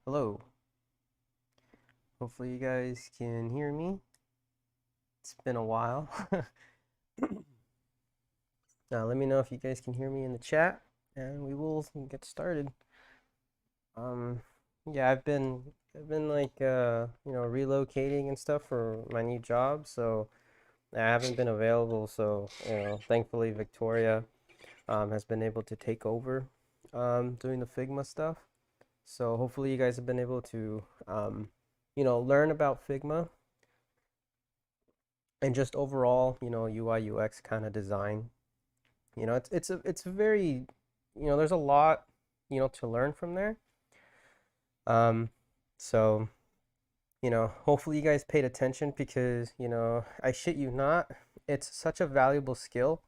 Hello. Hopefully you guys can hear me. It's been a while. Now let me know if you guys can hear me in the chat and we will get started. Um yeah, I've been like relocating and stuff for my new job, so I haven't been available, so thankfully Victoria has been able to take over doing the Figma stuff. So hopefully you guys have been able to learn about Figma and just overall, UI UX kind of design. It's a very, there's a lot, to learn from there. Um, so, hopefully you guys paid attention because, I shit you not, it's such a valuable skill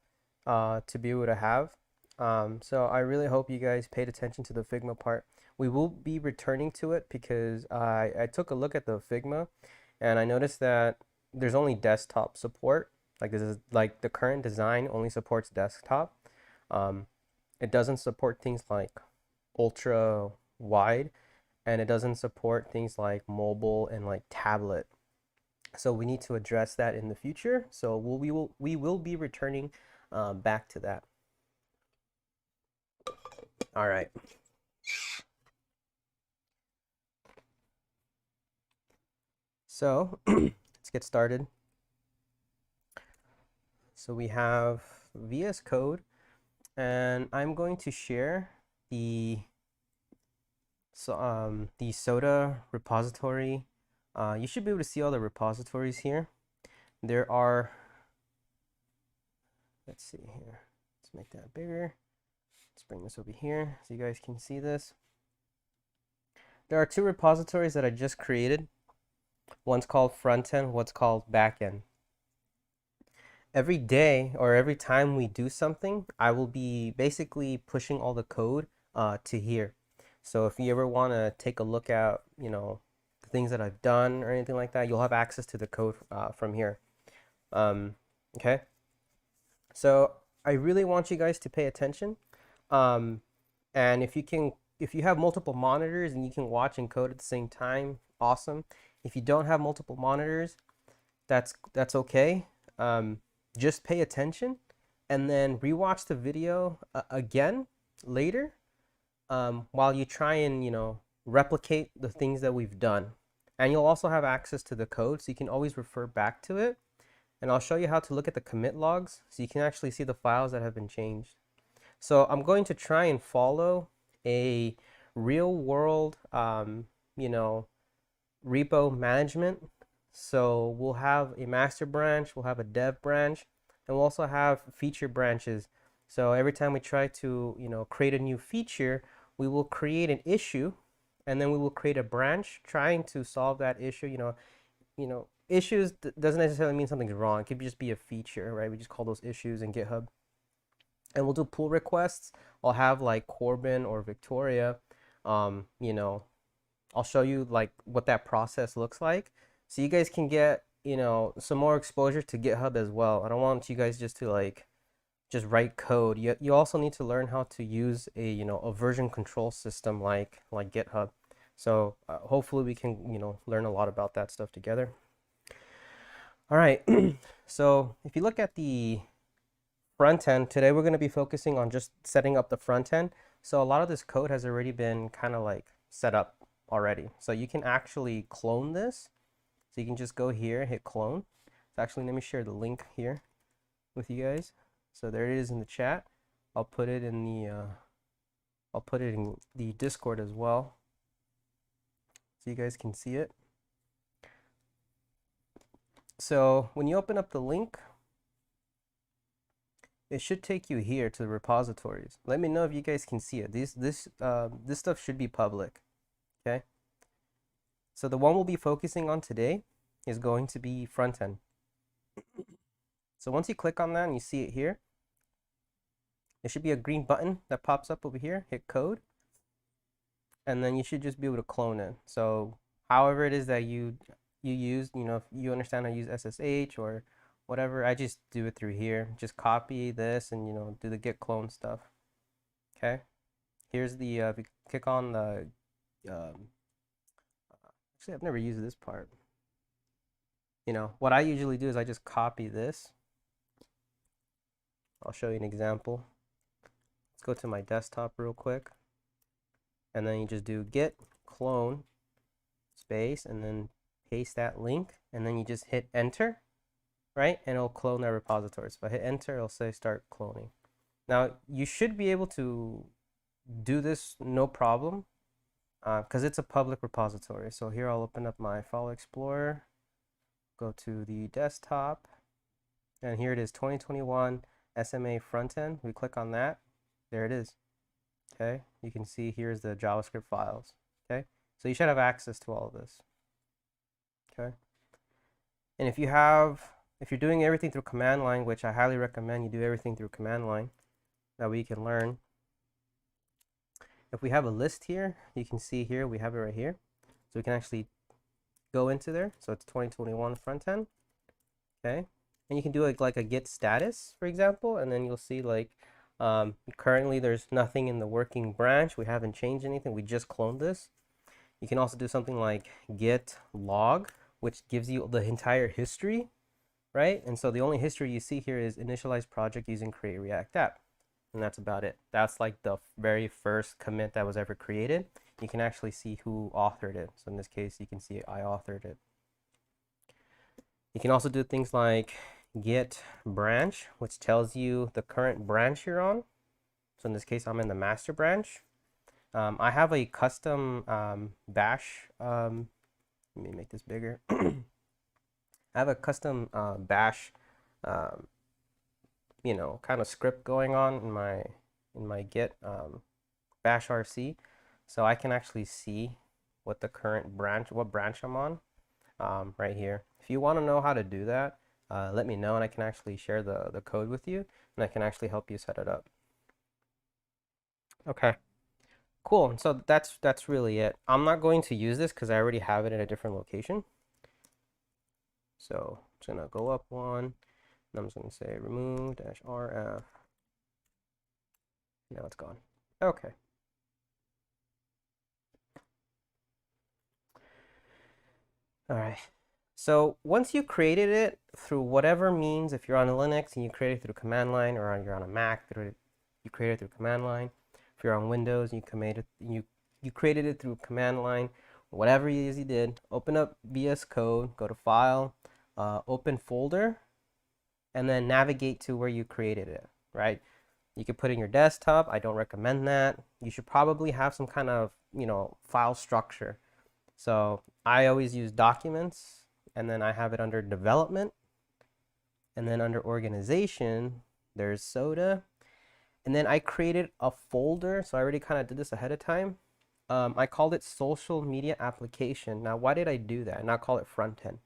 to be able to have. So I really hope you guys paid attention to the Figma part. We will be returning to it because I took a look at the Figma and I noticed that there's only desktop support. Like this is like the current design only supports desktop. Um, it doesn't support things like ultra wide, and it doesn't support things like mobile and like tablet. So we need to address that in the future. So we will be returning back to that. All right. So let's get started. So we have VS Code, and I'm going to share the SoDA repository. You should be able to see all the repositories here. There are, let's see here. Let's make that bigger. Let's bring this over here so you guys can see this. There are two repositories that I just created. One's called front end, one's called back end. Every day or every time we do something, I will be basically pushing all the code to here. So if you ever want to take a look at, the things that I've done or anything like that, you'll have access to the code from here. Okay. So I really want you guys to pay attention. And if you have multiple monitors and you can watch and code at the same time, awesome. If you don't have multiple monitors, that's okay. Just pay attention and then rewatch the video again later while you try and replicate the things that we've done. And you'll also have access to the code, so you can always refer back to it. And I'll show you how to look at the commit logs so you can actually see the files that have been changed. So I'm going to try and follow a real world, repo management. So we'll have a master branch, we'll have a dev branch, and we'll also have feature branches. So every time we try to, create a new feature, we will create an issue, and then we will create a branch trying to solve that issue. Issues doesn't necessarily mean something's wrong. It could just be a feature, right? We just call those issues in GitHub. And we'll do pull requests. I'll have like Corbin or Victoria, um, you know, I'll show you like what that process looks like, so you guys can get some more exposure to GitHub as well. I don't want you guys just to like just write code. You also need to learn how to use a version control system like GitHub. So hopefully we can learn a lot about that stuff together. All right. So if you look at the front end today, we're going to be focusing on just setting up the front end. So a lot of this code has already been kind of like set up already. So you can actually clone this. So you can just go here, hit clone. So actually, let me share the link here with you guys. So there it is in the chat. I'll put it in the Discord as well, so you guys can see it. So when you open up the link, it should take you here to the repositories. Let me know if you guys can see it. This stuff should be public. Okay. So the one we'll be focusing on today is going to be front end. So once you click on that and you see it here, there should be a green button that pops up over here. Hit code, and then you should just be able to clone it. So however it is that you use, if you understand how to use SSH or whatever, I just do it through here. Just copy this and do the git clone stuff. Okay. Here's the if you click on the Actually, I've never used this part. You know, what I usually do is I just copy this. I'll show you an example. Let's go to my desktop real quick. And then you just do git clone space and then paste that link. And then you just hit enter, right? And it'll clone that repository. So if I hit enter, it'll say start cloning. Now, you should be able to do this no problem because it's a public repository. So here I'll open up my File Explorer, go to the desktop, and here it is, 2021 SMA frontend. We click on that. There it is. Okay, you can see here's the JavaScript files. Okay, so you should have access to all of this. Okay, and if you're doing everything through command line, which I highly recommend you do everything through command line, that way you can learn. If we have a list here, you can see here we have it right here, so we can actually go into there. So it's 2021 frontend. Okay, and you can do like a git status, for example, and then you'll see like currently there's nothing in the working branch. We haven't changed anything. We just cloned this. You can also do something like git log, which gives you the entire history, right? And so the only history you see here is initialize project using create React app. And that's about it. That's like the very first commit that was ever created. You can actually see who authored it. So in this case, you can see I authored it. You can also do things like git branch, which tells you the current branch you're on. So in this case, I'm in the master branch. I have a custom bash. Let me make this bigger. I have a custom bash, you know, kind of script going on in my git bash RC, so I can actually see what the current branch, what branch I'm on, right here. If you want to know how to do that, let me know, and I can actually share the code with you, and I can actually help you set it up. Okay, cool. So that's really it. I'm not going to use this because I already have it in a different location. So I'm just gonna go up one, and I'm just gonna say remove -rf. Now it's gone. Okay. All right. So once you created it through whatever means, if you're on a Linux and you create it through command line, or you're on a Mac, you create it through command line. If you're on Windows, you created it through command line. Whatever it is you did, open up VS Code, go to File, open folder, and then navigate to where you created it, right? You could put it in your desktop. I don't recommend that. You should probably have some kind of, you know, file structure. So I always use documents, and then I have it under development, and then under organization, there's SoDA. And then I created a folder. So I already kind of did this ahead of time. I called it social media application. Now, why did I do that and not call it front end?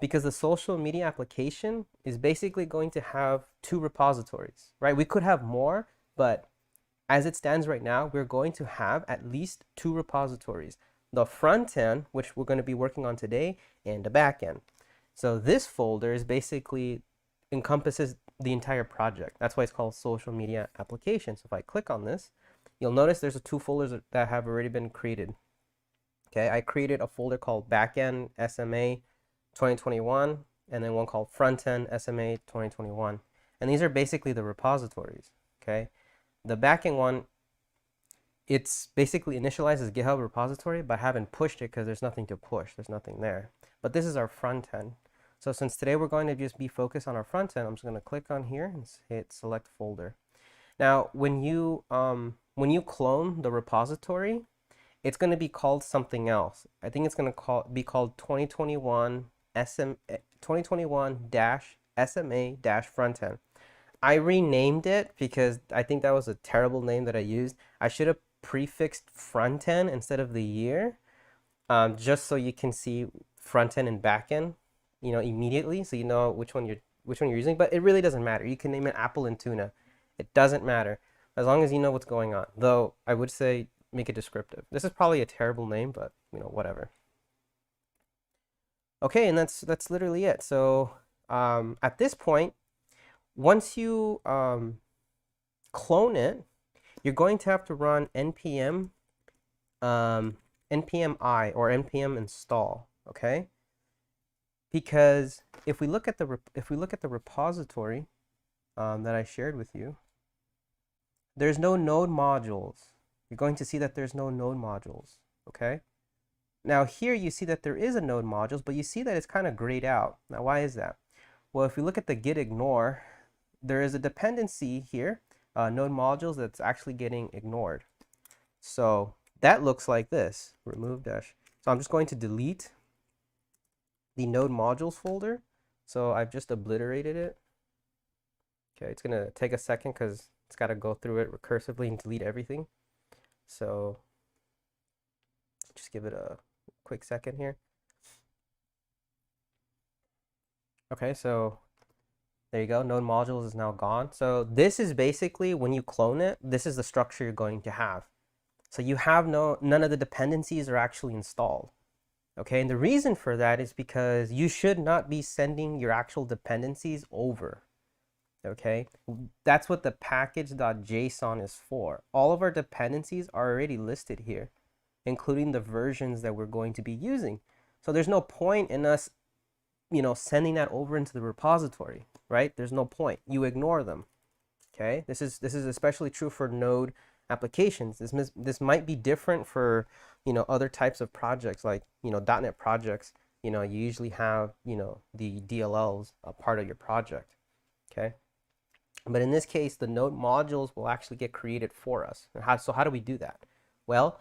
Because the social media application is basically going to have two repositories, right? We could have more, but as it stands right now, we're going to have at least two repositories. The front end, which we're going to be working on today, and the back end. So this folder is basically encompasses the entire project. That's why it's called social media application. So if I click on this, you'll notice there's two folders that have already been created. Okay, I created a folder called backend SMA 2021, and then one called frontend SMA 2021. And these are basically the repositories. Okay, the backend one, it's basically initialized as GitHub repository, but I haven't pushed it because there's nothing to push. There's nothing there. But this is our front end. So since today we're going to just be focused on our front end, I'm just going to click on here and hit select folder. Now, when you clone the repository, it's going to be called something else. I think it's going to be called 2021-SMA-frontend. I renamed it because I think that was a terrible name that I used. I should have prefixed front end instead of the year, just so you can see front end and back end, you know, immediately, so you know which one you're using. But it really doesn't matter. You can name it apple and tuna. It doesn't matter as long as you know what's going on. Though I would say make it descriptive. This is probably a terrible name, but you know, whatever. Okay, and that's literally it. So at this point, once you clone it, you're going to have to run npm npm I or npm install, okay? Because if we look at the repository that I shared with you, there's no node modules. You're going to see that there's no node modules, okay? Now here you see that there is a node modules, but you see that it's kind of grayed out. Now why is that? Well, if you look at the git ignore, there is a dependency here, node modules, that's actually getting ignored. So that looks like this, remove dash. So I'm just going to delete the node modules folder. So I've just obliterated it. Okay, it's gonna take a second because it's got to go through it recursively and delete everything. So just give it a quick second here. Okay, so there you go. Node modules is now gone. So this is basically, when you clone it, this is the structure you're going to have. So you have none of the dependencies are actually installed. Okay, and the reason for that is because you should not be sending your actual dependencies over. Okay, that's what the package.json is for. All of our dependencies are already listed here, including the versions that we're going to be using. So there's no point in us, sending that over into the repository, right? There's no point. You ignore them. Okay, this is especially true for Node applications. This might be different for other types of projects, like .NET projects. You usually have the DLLs a part of your project. Okay, but in this case, the node modules will actually get created for us. So how do we do that? Well,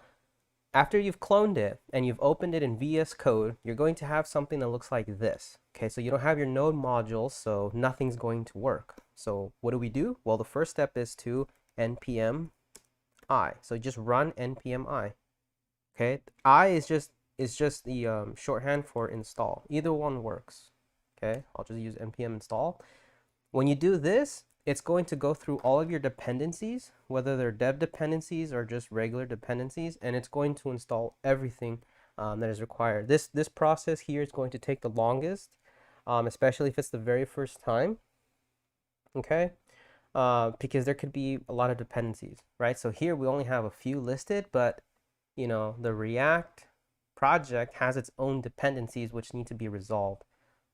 after you've cloned it and you've opened it in VS Code, you're going to have something that looks like this. Okay, so you don't have your node modules, so nothing's going to work. So what do we do? Well, the first step is to npm I. So just run npm I. Okay, I is just the shorthand for install. Either one works. Okay, I'll just use npm install. When you do this, it's going to go through all of your dependencies, whether they're dev dependencies or just regular dependencies, and it's going to install everything that is required. This process here is going to take the longest, especially if it's the very first time, okay? Because there could be a lot of dependencies, right? So here we only have a few listed, but the React project has its own dependencies which need to be resolved.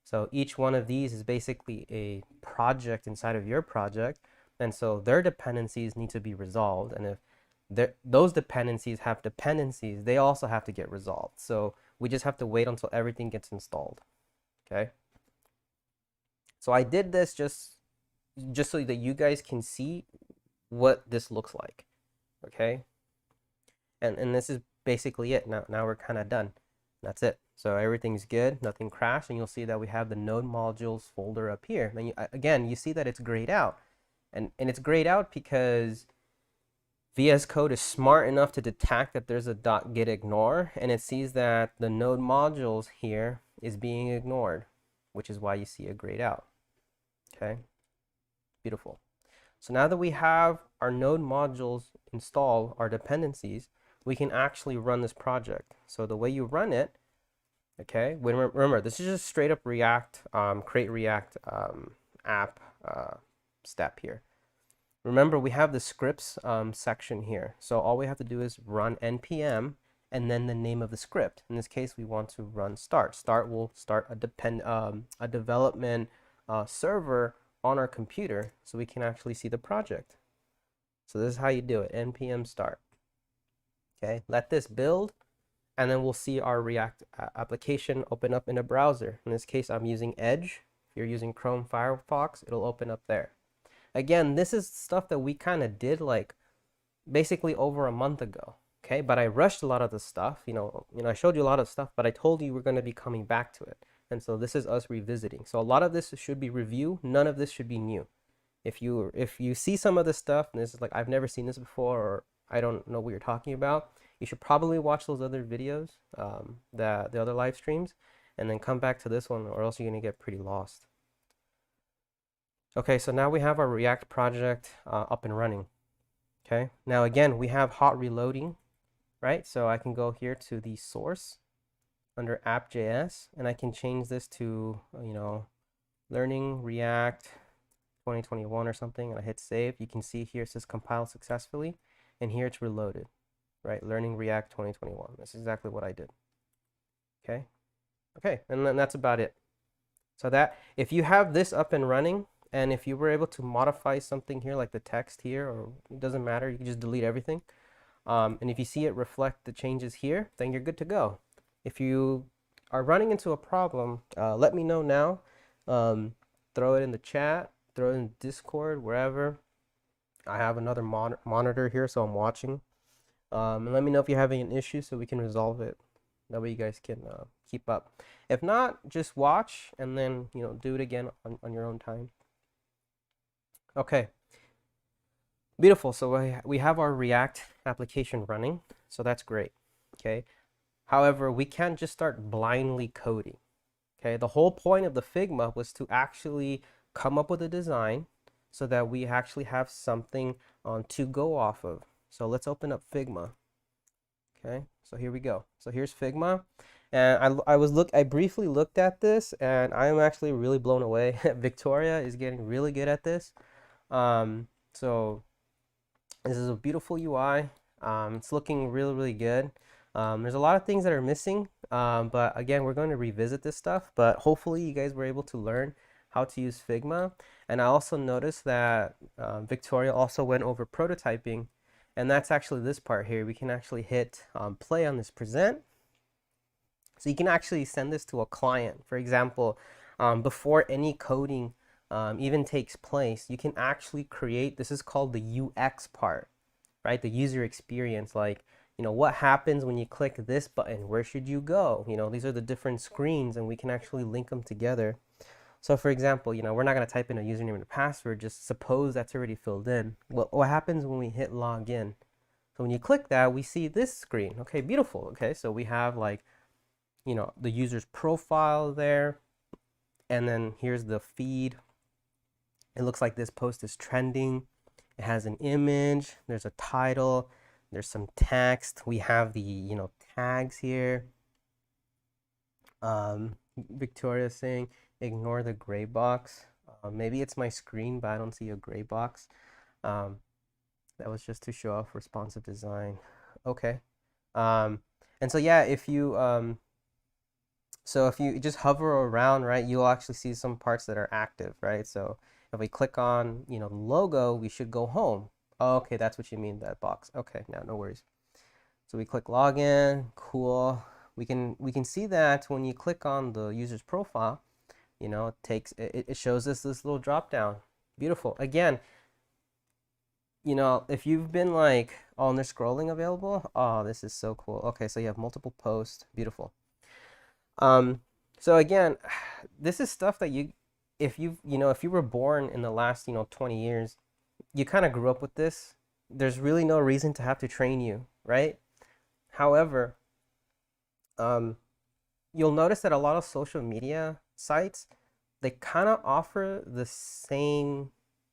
So each one of these is basically a project inside of your project, and so their dependencies need to be resolved. And if those dependencies have dependencies, they also have to get resolved. So we just have to wait until everything gets installed. Okay. So I did this just so that you guys can see what this looks like. Okay. And this is basically it. Now we're kind of done. That's it. So everything's good, nothing crashed, and you'll see that we have the node modules folder up here. And again, you see that it's grayed out. And it's grayed out because VS Code is smart enough to detect that there's a .git ignore, and it sees that the node modules here is being ignored, which is why you see it grayed out. Okay, beautiful. So now that we have our node modules installed, our dependencies, we can actually run this project. So the way you run it, okay, remember, this is just straight up React, create React app step here. Remember, we have the scripts section here. So all we have to do is run npm and then the name of the script. In this case, we want to run start. Start will start a development server on our computer so we can actually see the project. So this is how you do it, npm start. Okay, let this build, and then we'll see our React application open up in a browser. In this case, I'm using Edge. If you're using Chrome, Firefox, it'll open up there. Again, this is stuff that we kind of did like basically over a month ago. Okay, but I rushed a lot of the stuff. I showed you a lot of stuff, but I told you we're going to be coming back to it. And so this is us revisiting. So a lot of this should be review. None of this should be new. If you see some of this stuff and this is like, I've never seen this before, or I don't know what you're talking about, you should probably watch those other videos, the other live streams, and then come back to this one, or else you're going to get pretty lost. Okay, so now we have our React project up and running. Okay, now again, we have hot reloading, right? So I can go here to the source under app.js, and I can change this to, learning React 2021 or something, and I hit save. You can see here it says compile successfully, and here it's reloaded. right? Learning React 2021. That's exactly what I did. Okay. Okay, and then that's about it. So that if you have this up and running, and if you were able to modify something here, like the text here, or it doesn't matter, you can just delete everything. And if you see it reflect the changes here, then you're good to go. If you are running into a problem, let me know now. Throw it in the chat, throw it in Discord, wherever. I have another monitor here, so I'm watching. And let me know if you're having an issue so we can resolve it. That way you guys can keep up. If not, just watch and then, do it again on your own time. Okay. Beautiful. So we have our React application running. So that's great. Okay. However, we can't just start blindly coding. Okay. The whole point of the Figma was to actually come up with a design so that we actually have something to go off of. So let's open up Figma. Okay, so here we go. So here's Figma, and I briefly looked at this, and I am actually really blown away. Victoria is getting really good at this. So this is a beautiful UI. It's looking really, really good. There's a lot of things that are missing, but again, we're going to revisit this stuff. But hopefully, you guys were able to learn how to use Figma. And I also noticed that Victoria also went over prototyping. And that's actually this part here. We can actually hit play on this present. So you can actually send this to a client. For example, before any coding even takes place, you can actually create, this is called the UX part, right? The user experience, like, what happens when you click this button? Where should you go? These are the different screens, and we can actually link them together. So for example, we're not going to type in a username and a password, just suppose that's already filled in. Well, what happens when we hit login? So when you click that, we see this screen. Okay, beautiful. Okay, so we have like, the user's profile there. And then here's the feed. It looks like this post is trending. It has an image. There's a title. There's some text. We have the, tags here. Victoria's saying, ignore the gray box. Maybe it's my screen, but I don't see a gray box. That was just to show off responsive design. Okay. And so yeah, if you just hover around, right, you'll actually see some parts that are active, right? So if we click on, the logo, we should go home. Oh, okay, that's what you mean, that box. Okay, no worries. So we click login. Cool. We can see that when you click on the user's profile, it shows us this little drop down. Beautiful. Again, if you've been like, oh, and there's scrolling available. Oh, this is so cool. Okay, so you have multiple posts. Beautiful. So again, this is stuff that if you were born in the last 20 years, you kind of grew up with this. There's really no reason to have to train you, right? However, you'll notice that a lot of social media sites, they kind of offer the same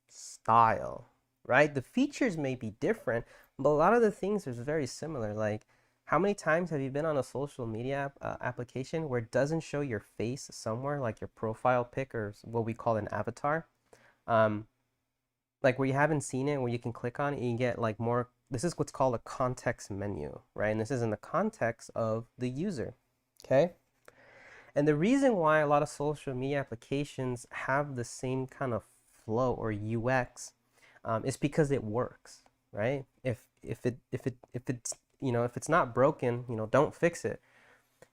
style, right? The features may be different, but a lot of the things are very similar. Like, how many times have you been on a social media application where it doesn't show your face somewhere, like your profile pic or what we call an avatar? Like where you haven't seen it, where you can click on it and you get like more, this is what's called a context menu, right? And this is in the context of the user, okay? And the reason why a lot of social media applications have the same kind of flow or UX is because it works, right? If it's not broken, don't fix it.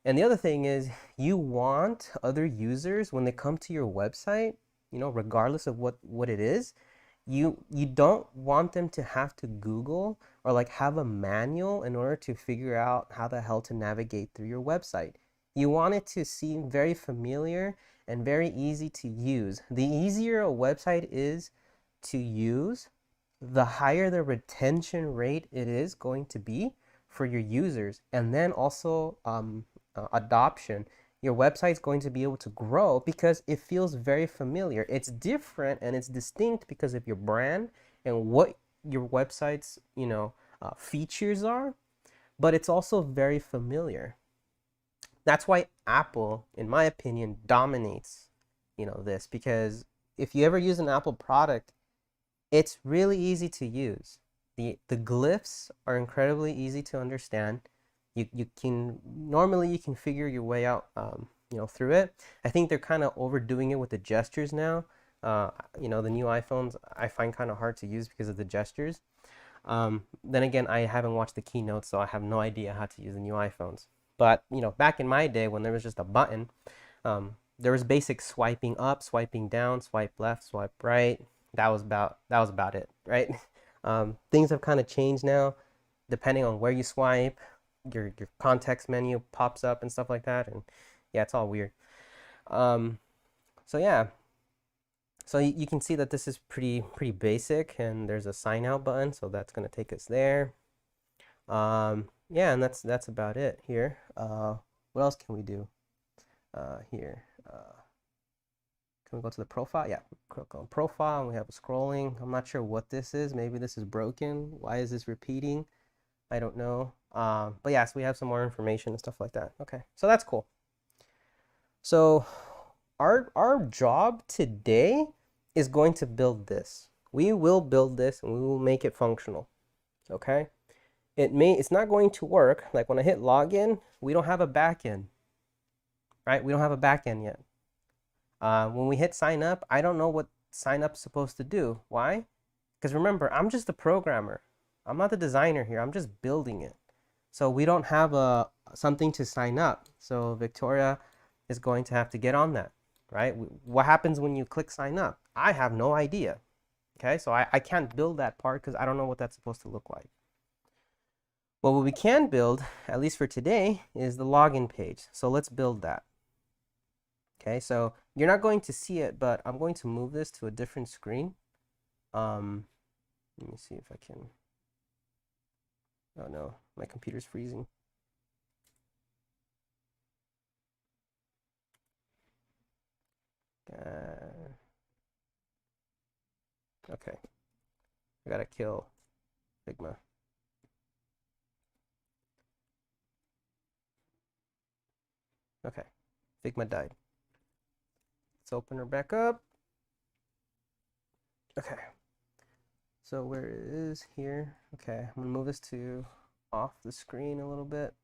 And the other thing is, you want other users, when they come to your website, regardless of what it is, you don't want them to have to Google or like have a manual in order to figure out how the hell to navigate through your website. You want it to seem very familiar and very easy to use. The easier a website is to use, the higher the retention rate it is going to be for your users, and then also adoption. Your website's going to be able to grow because it feels very familiar. It's different and it's distinct because of your brand and what your website's features are, but it's also very familiar. That's why Apple, in my opinion, dominates this, because if you ever use an Apple product, it's really easy to use. The glyphs are incredibly easy to understand. You can normally you can figure your way out through it. I think they're kind of overdoing it with the gestures now. The new iPhones I find kind of hard to use because of the gestures. Then again, I haven't watched the keynote, so I have no idea how to use the new iPhones. But back in my day when there was just a button, there was basic swiping up, swiping down, swipe left, swipe right. That was about it, right? Things have kind of changed now, depending on where you swipe. Your context menu pops up and stuff like that, and yeah, it's all weird. Um, so yeah, so you can see that this is pretty basic, and there's a sign out button, so that's gonna take us there. Yeah, and that's about it here. What else can we do here? Can we go to the profile? Yeah, click on profile, and we have a scrolling. I'm not sure what this is. Maybe this is broken. Why is this repeating? I don't know. But yeah, so we have some more information and stuff like that. Okay, so that's cool. So our job today is going to build this. We will build this and we will make it functional. Okay? It's not going to work. Like when I hit login, we don't have a backend. Right? We don't have a backend yet. When we hit sign up, I don't know what sign up is supposed to do. Why? Because remember, I'm just a programmer. I'm not the designer here. I'm just building it. So we don't have something to sign up. So Victoria is going to have to get on that, right? What happens when you click sign up? I have no idea. Okay, so I can't build that part because I don't know what that's supposed to look like. Well, what we can build, at least for today, is the login page. So let's build that. Okay, so you're not going to see it, but I'm going to move this to a different screen. Let me see if I can. Oh no, my computer's freezing. Okay, I gotta kill Figma. Okay, Figma died. Let's open her back up. Okay, so where it is here. Okay, I'm gonna move this to off the screen a little bit.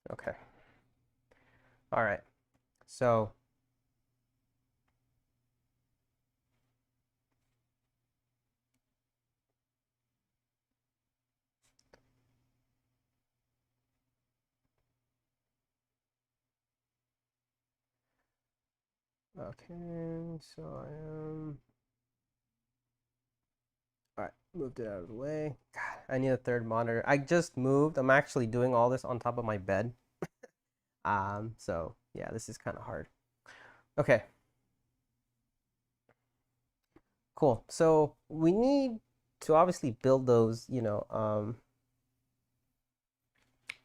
Okay. All right. So okay, so I am. All right, moved it out of the way. God, I need a third monitor. I just moved. I'm actually doing all this on top of my bed. So yeah, this is kind of hard. Okay, cool. So we need to obviously build those, we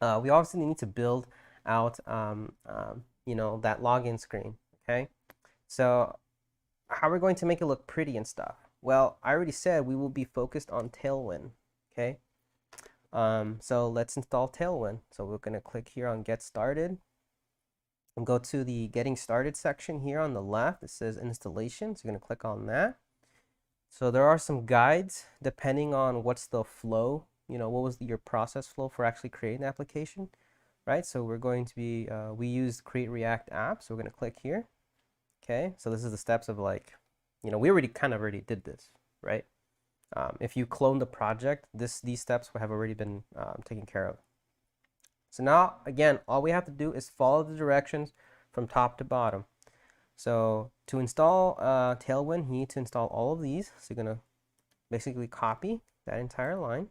obviously need to build out, that login screen, okay? So how are we going to make it look pretty and stuff? Well, I already said we will be focused on Tailwind, okay? So let's install Tailwind. So we're gonna click here on Get Started and go to the Getting Started section here on the left. It says Installation, so you're gonna click on that. So there are some guides depending on what's the flow, what was your process flow for actually creating the application, right? So we're going to be, we use Create React App, so we're gonna click here. Okay, so this is the steps of we already did this, right? If you clone the project, these steps have already been taken care of. So now, again, all we have to do is follow the directions from top to bottom. So to install Tailwind, you need to install all of these. So you're going to basically copy that entire line.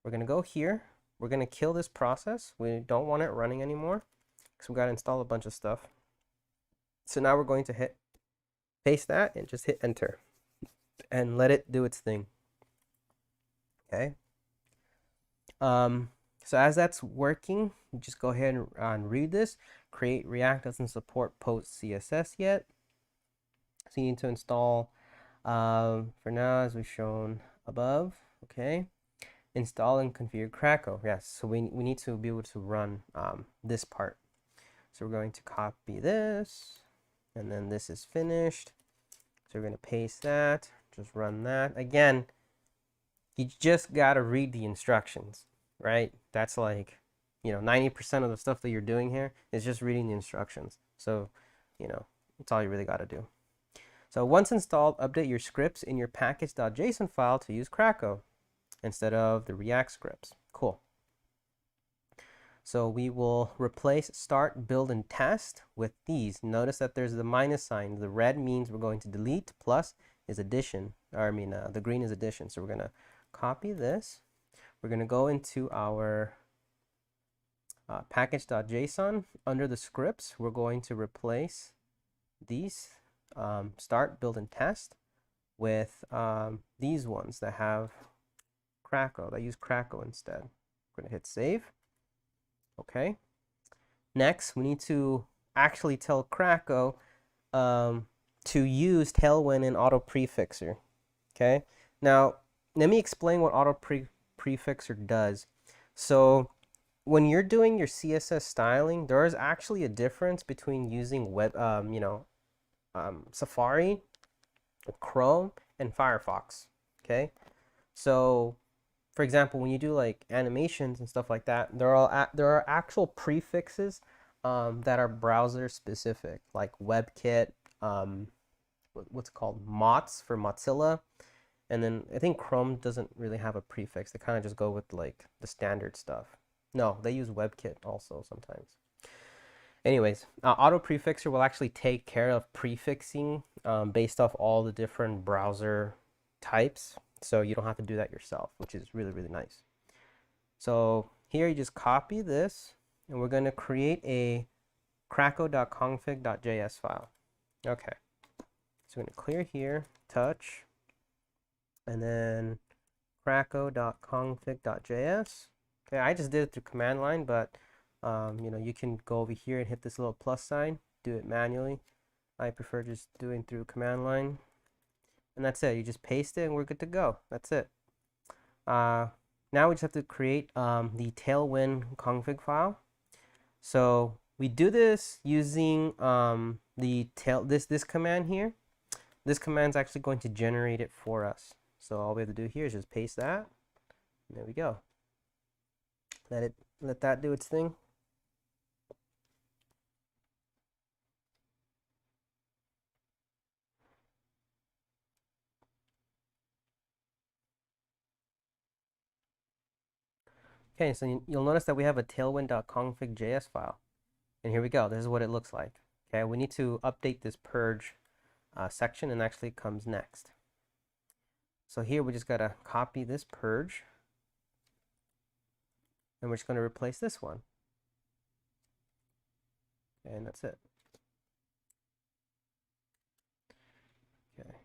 We're going to go here. We're going to kill this process. We don't want it running anymore because we got to install a bunch of stuff. So now we're going to paste that and just hit enter and let it do its thing. Okay. So as that's working, you just go ahead and read this. Create React doesn't support post CSS yet. So you need to install, for now, as we've shown above, okay. install and configure Krakow. Yes, so we need to be able to run this part. So we're going to copy this, and then this is finished. So we're going to paste that, just run that. Again, you just got to read the instructions, right? That's like, 90% of the stuff that you're doing here is just reading the instructions. So, that's all you really got to do. So once installed, update your scripts in your package.json file to use Krakow instead of the React scripts. Cool. So we will replace start, build, and test with these. Notice that there's the minus sign. The red means we're going to delete, plus is addition. The green is addition. So we're going to copy this. We're going to go into our package.json. Under the scripts, we're going to replace these start, build, and test with these ones that have Krakow, that use Krakow instead. We're going to hit save. Okay. Next, we need to actually tell Krakow to use Tailwind and auto prefixer. Okay. Now, let me explain what auto prefixer does. So when you're doing your CSS styling, there is actually a difference between using Safari, Chrome, and Firefox. Okay. So for example, when you do like animations and stuff like that, there are actual prefixes that are browser specific, like WebKit, what's it called, MOTS for Mozilla, and then I think Chrome doesn't really have a prefix. They kind of just go with like the standard stuff. No, they use WebKit also sometimes. Anyways, auto prefixer will actually take care of prefixing based off all the different browser types. So you don't have to do that yourself, which is really, really nice. So here you just copy this, and we're going to create a krakow.config.js file. Okay. So we're going to clear here, touch, and then krakow.config.js. Okay, I just did it through command line, but you can go over here and hit this little plus sign, do it manually. I prefer just doing through command line. And that's it. You just paste it and we're good to go. That's it. Now we just have to create the Tailwind config file. So we do this using this command here. This command is actually going to generate it for us. So all we have to do here is just paste that. And there we go. Let that do its thing. Okay, so you'll notice that we have a tailwind.config.js file. And here we go. This is what it looks like. Okay, we need to update this purge section, and actually it comes next. So here we just got to copy this purge. And we're just going to replace this one. And that's it. Okay.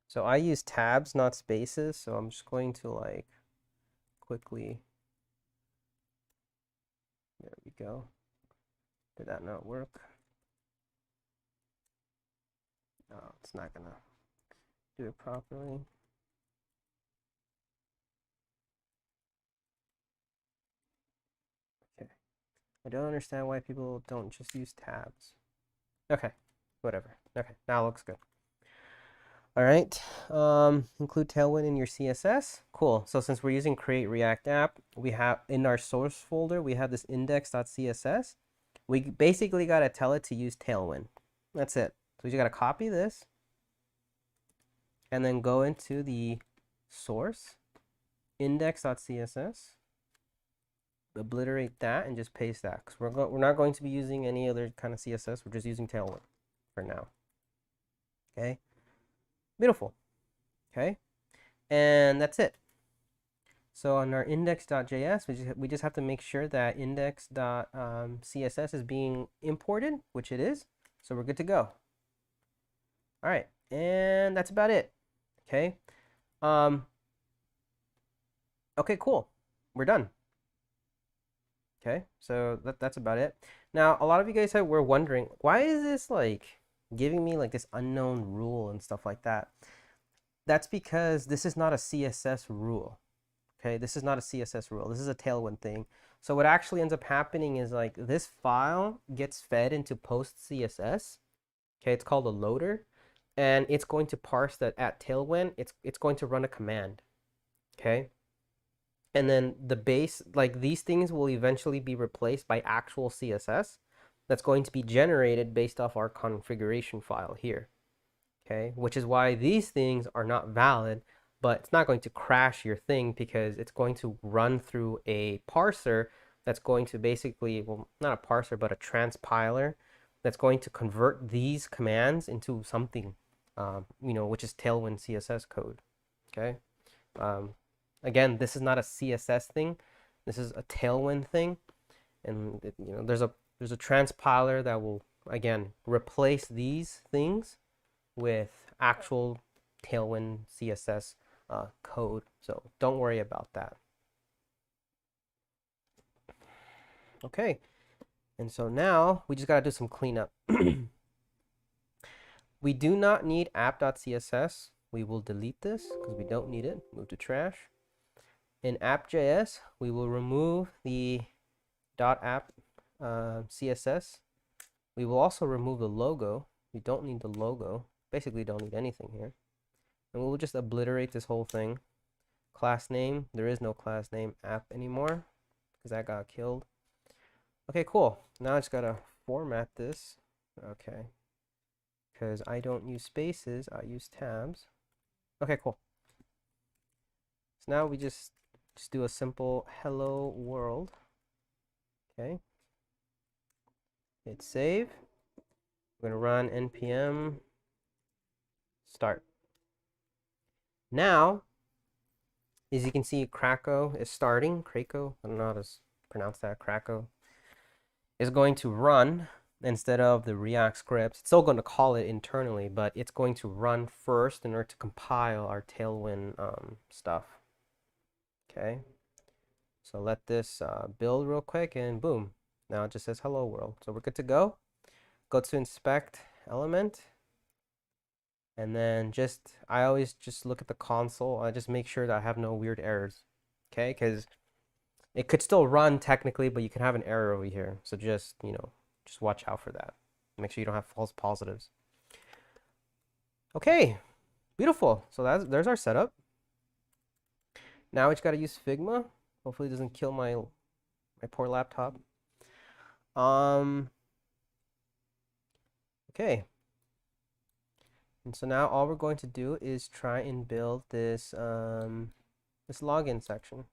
So I use tabs, not spaces. So I'm just going to like quickly. There we go. Did that not work? No, it's not gonna do it properly. Okay. I don't understand why people don't just use tabs. Okay, whatever. Okay, now it looks good. All right, include Tailwind in your CSS. Cool. So since we're using create React app, we have in our source folder, we have this index.css. We basically got to tell it to use Tailwind. That's it. So we just got to copy this and then go into the source index.css, obliterate that, and just paste that, because we're not going to be using any other kind of CSS. We're just using Tailwind for now. Okay. Beautiful. Okay, and that's it. So on our index.js, we just have to make sure that index.css is being imported, which it is. So we're good to go. All right, and that's about it. Okay. Okay, cool. We're done. Okay, so that's about it. Now, a lot of you guys were wondering, why is this like giving me like this unknown rule and stuff like that? That's because this is not a CSS rule. Okay, this is not a CSS rule. This is a Tailwind thing. So what actually ends up happening is like this file gets fed into post CSS. Okay, it's called a loader, and it's going to parse that at Tailwind. It's going to run a command. Okay, and then the base, like these things will eventually be replaced by actual CSS that's going to be generated based off our configuration file here. Okay, which is why these things are not valid, but it's not going to crash your thing because it's going to run through a parser that's going to basically, well, not a parser, but a transpiler that's going to convert these commands into something, which is Tailwind CSS code. Okay. Again, this is not a CSS thing. This is a Tailwind thing, and there's a transpiler that will again replace these things with actual Tailwind CSS code. So don't worry about that. Okay, and so now we just got to do some cleanup. We do not need app.css. We will delete this because we don't need it. Move to trash. In app.js, we will remove the .app CSS. We will also remove the logo. We don't need the logo. Basically, don't need anything here. And we'll just obliterate this whole thing. Class name, there is no class name app anymore because that got killed. Okay, cool. Now I just gotta format this. Okay. Because I don't use spaces, I use tabs. Okay, cool. So now we just do a simple hello world. Okay. Hit save. We're gonna run npm start. Now, as you can see, Krakow is starting. Krakow, I don't know how to pronounce that. Krakow is going to run instead of the React scripts. It's still going to call it internally, but it's going to run first in order to compile our Tailwind stuff. Okay, so let this build real quick, and boom, now it just says hello world. So we're good to go. Go to inspect element, and then I always just look at the console. I just make sure that I have no weird errors. Okay, because it could still run technically, but you can have an error over here. So just watch out for that. Make sure you don't have false positives. Okay, beautiful. So there's our setup. Now we just got to use Figma. Hopefully it doesn't kill my poor laptop. Okay. And so now all we're going to do is try and build this this login section.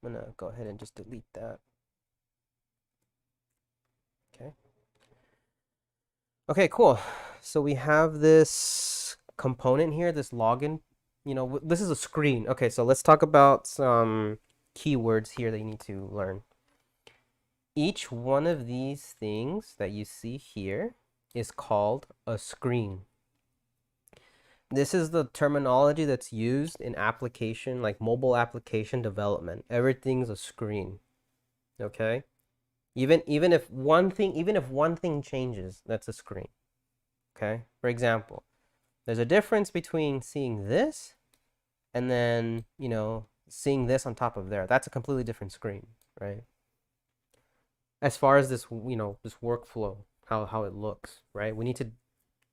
I'm gonna go ahead and just delete that. Okay. Okay, cool. So we have this component here, this login. This is a screen. Okay, so let's talk about some keywords here that you need to learn. Each one of these things that you see here is called a screen. This is the terminology that's used in application, like mobile application development. Everything's a screen. Okay? Even if one thing changes, that's a screen. Okay? For example, there's a difference between seeing this and then, seeing this on top of there. That's a completely different screen, right? As far as this, this workflow, how it looks, right? We need to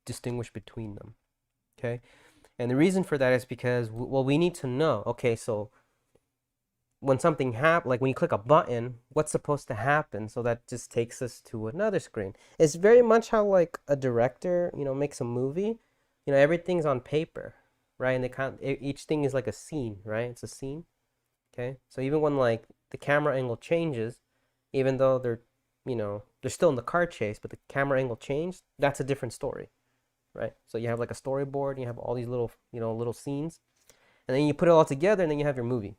distinguish between them. Okay? And the reason for that is because, well, we need to know, okay, so when something happens, like when you click a button, what's supposed to happen? So that just takes us to another screen. It's very much how like a director, makes a movie. Everything's on paper, right? And each thing is like a scene, right? It's a scene. Okay. So even when like the camera angle changes, even though they're still in the car chase, but the camera angle changed, that's a different story, right? So you have like a storyboard, and you have all these little, little scenes, and then you put it all together, and then you have your movie.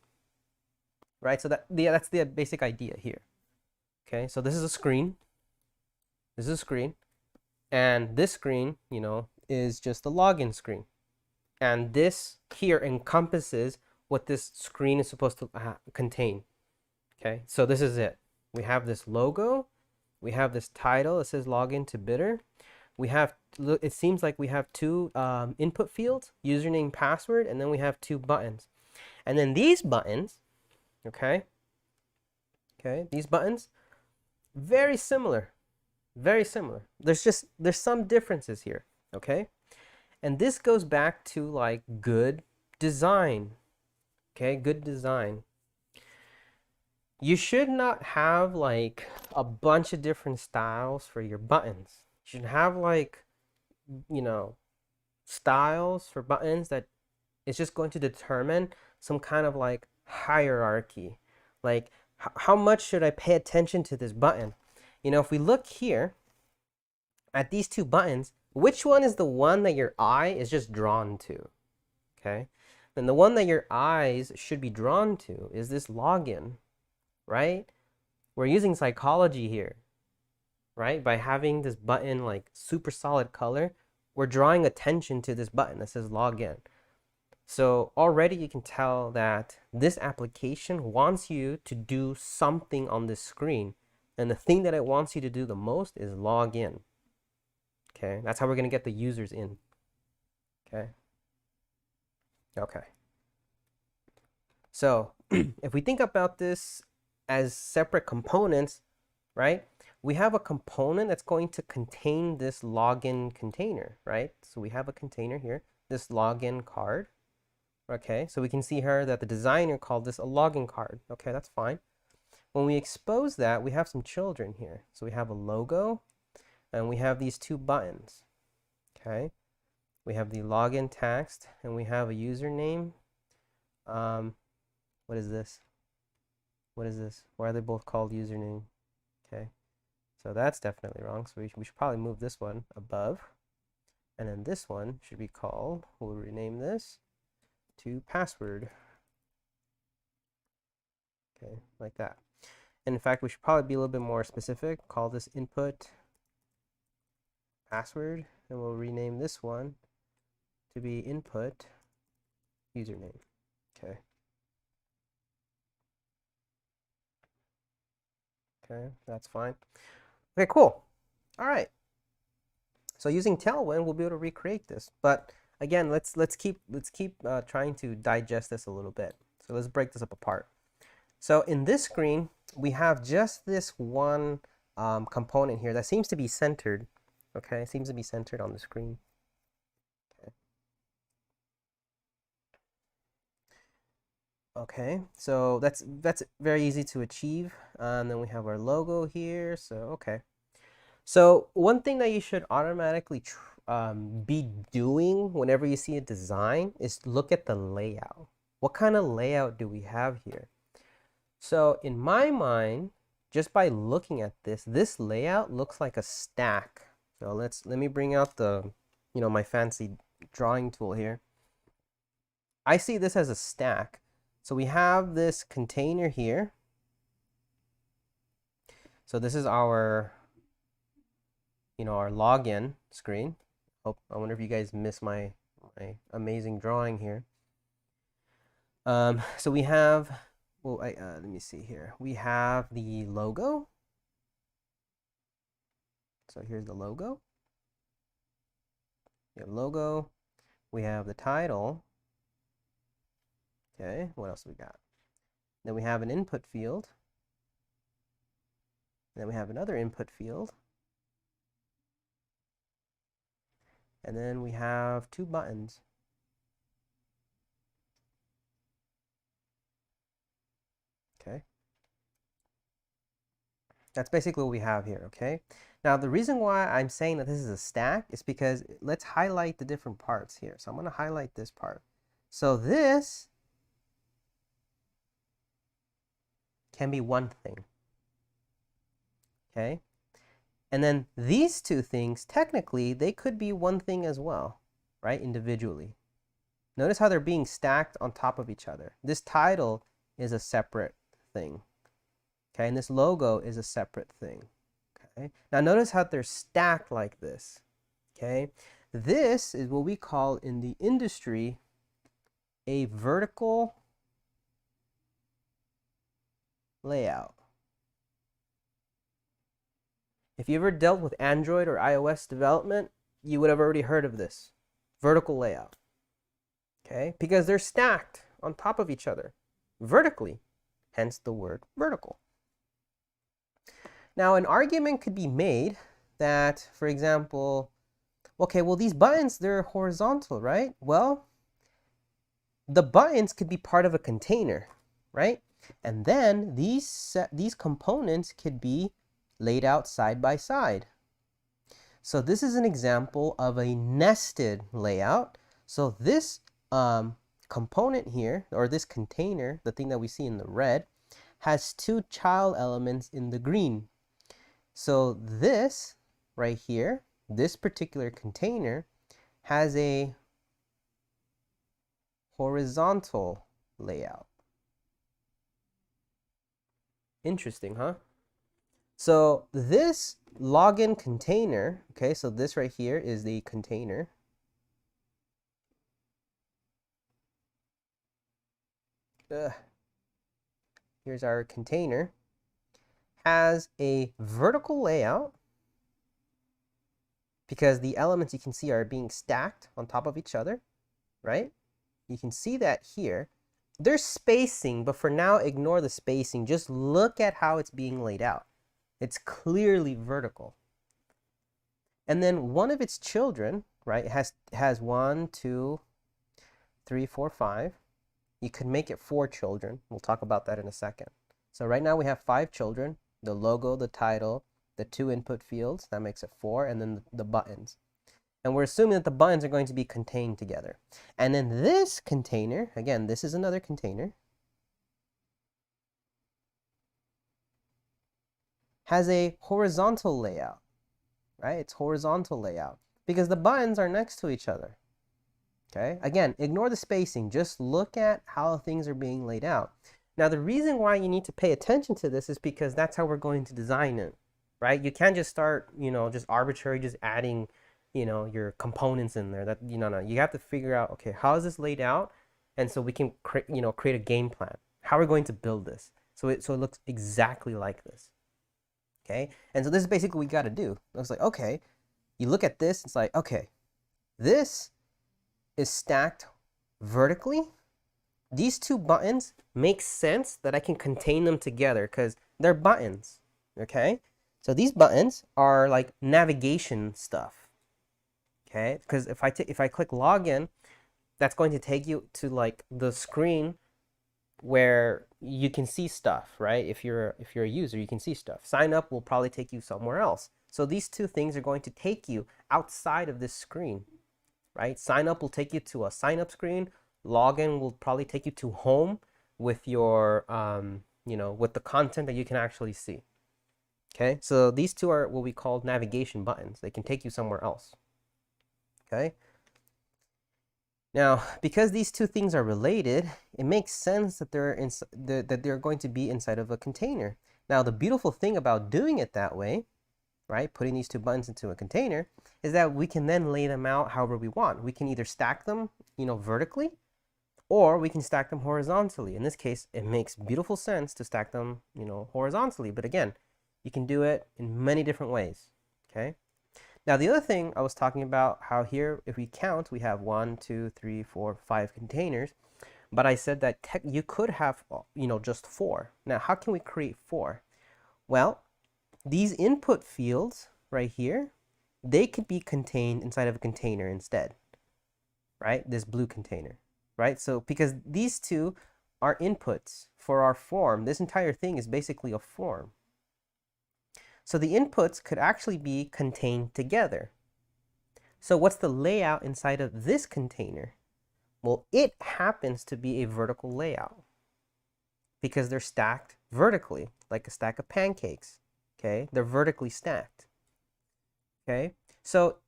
Right, so that's the basic idea here. Okay, so this is a screen. This is a screen, and this screen, is just the login screen. And this here encompasses what this screen is supposed to contain. Okay, so this is it. We have this logo. We have this title. It says login to bidder. we have, it seems like we have two input fields, username, password, and then we have two buttons. And then these buttons, okay, these buttons, very similar, very similar. There's some differences here, okay? And this goes back to like good design, okay? Good design. You should not have like a bunch of different styles for your buttons. You should have like, you know, styles for buttons that it's just going to determine some kind of like hierarchy. Like how much should I pay attention to this button? You know, if we look here at these two buttons, which one is the one that your eye is just drawn to? Okay. And the one that your eyes should be drawn to is this login, right? We're using psychology here, right? By having this button like super solid color, we're drawing attention to this button that says login. So already you can tell that this application wants you to do something on this screen. And the thing that it wants you to do the most is log in. Okay, that's how we're going to get the users in. Okay. Okay. So if we think about this as separate components, right? We have a component that's going to contain this login container, right? So we have a container here, this login card. Okay, so we can see here that the designer called this a login card. Okay, that's fine. When we expose that, we have some children here. So we have a logo, and we have these two buttons. Okay, we have the login text, and we have a username. What is this? What is this? Why are they both called username? Okay, so that's definitely wrong. So we should probably move this one above. And then this one should be called, we'll rename this to password. Okay, like that. And in fact, we should probably be a little bit more specific. Call this input password, and we'll rename this one to be input username. Okay. Okay, that's fine. Okay, cool. All right. So using Tailwind, we'll be able to recreate this. But again, let's keep trying to digest this a little bit. So let's break this up apart. So in this screen, we have just this one component here that seems to be centered. Okay, it seems to be centered on the screen. Okay. Okay, so that's very easy to achieve. And then we have our logo here. So okay. So one thing that you should automatically be doing whenever you see a design is look at the layout. What kind of layout do we have here? So in my mind, just by looking at this layout looks like a stack. So let me bring out the, my fancy drawing tool here. I see this as a stack. So we have this container here. So this is our our login screen. I wonder if you guys miss my amazing drawing here. So we have, well, let me see here. We have the logo. So here's the logo. We have logo. We have the title. Okay, what else we got? Then we have an input field. Then we have another input field. And then we have two buttons. Okay. That's basically what we have here, okay? Now, the reason why I'm saying that this is a stack is because let's highlight the different parts here. So I'm going to highlight this part. So this can be one thing, okay? And then these two things, technically, they could be one thing as well, right? Individually. Notice how they're being stacked on top of each other. This title is a separate thing, okay? And this logo is a separate thing, okay? Now notice how they're stacked like this, okay? This is what we call in the industry a vertical layout. If you ever dealt with Android or iOS development, you would have already heard of this. Vertical layout. Okay? Because they're stacked on top of each other vertically, hence the word vertical. Now, an argument could be made that, for example, okay, well, these buttons, they're horizontal, right? Well, the buttons could be part of a container, right? And then these components could be laid out side by side. So this is an example of a nested layout. So this component here, or this container, the thing that we see in the red, has two child elements in the green. So this right here, this particular container, has a horizontal layout. Interesting, huh? So this login container, okay, so this right here is the container. Here's our container. Has a vertical layout because the elements you can see are being stacked on top of each other, right? You can see that here. There's spacing, but for now, ignore the spacing. Just look at how it's being laid out. It's clearly vertical. And then one of its children, right, has 1, 2, 3, 4, 5. You could make it 4 children. We'll talk about that in a second. So right now we have 5 children, the logo, the title, the 2 input fields, that makes it 4, and then the buttons. And we're assuming that the buttons are going to be contained together. And then this container, again, this is another container, has a horizontal layout, right? It's horizontal layout because the buttons are next to each other. Okay, again, ignore the spacing. Just look at how things are being laid out. Now, the reason why you need to pay attention to this is because that's how we're going to design it, right? You can't just start, just arbitrary, just adding, your components in there. That, no, you have to figure out, okay, how is this laid out? And so we can, create a game plan. How are we going to build this? So it looks exactly like this. Okay, and so this is basically what we got to do. It's like, okay, you look at this, it's like, okay, this is stacked vertically. These 2 buttons make sense that I can contain them together because they're buttons, okay? So these buttons are like navigation stuff, okay? Because if I click login, that's going to take you to like the screen where you can see stuff, right? If you're a user, you can see stuff. Sign up will probably take you somewhere else. So these 2 things are going to take you outside of this screen, right? Sign up will take you to a sign up screen. Login will probably take you to home with your, with the content that you can actually see. Okay, so these 2 are what we call navigation buttons. They can take you somewhere else. Okay. Now, because these 2 things are related, it makes sense that they're going to be inside of a container. Now, the beautiful thing about doing it that way, right, putting these 2 buttons into a container, is that we can then lay them out however we want. We can either stack them, vertically, or we can stack them horizontally. In this case, it makes beautiful sense to stack them, horizontally. But again, you can do it in many different ways, okay? Now, the other thing I was talking about, how here, if we count, we have 1, 2, 3, 4, 5 containers. But I said that you could have, just 4. Now, how can we create 4? Well, these input fields right here, they could be contained inside of a container instead, right? This blue container, right? So because these 2 are inputs for our form, this entire thing is basically a form. So the inputs could actually be contained together. So what's the layout inside of this container? Well, it happens to be a vertical layout because they're stacked vertically, like a stack of pancakes, okay? They're vertically stacked, okay? So,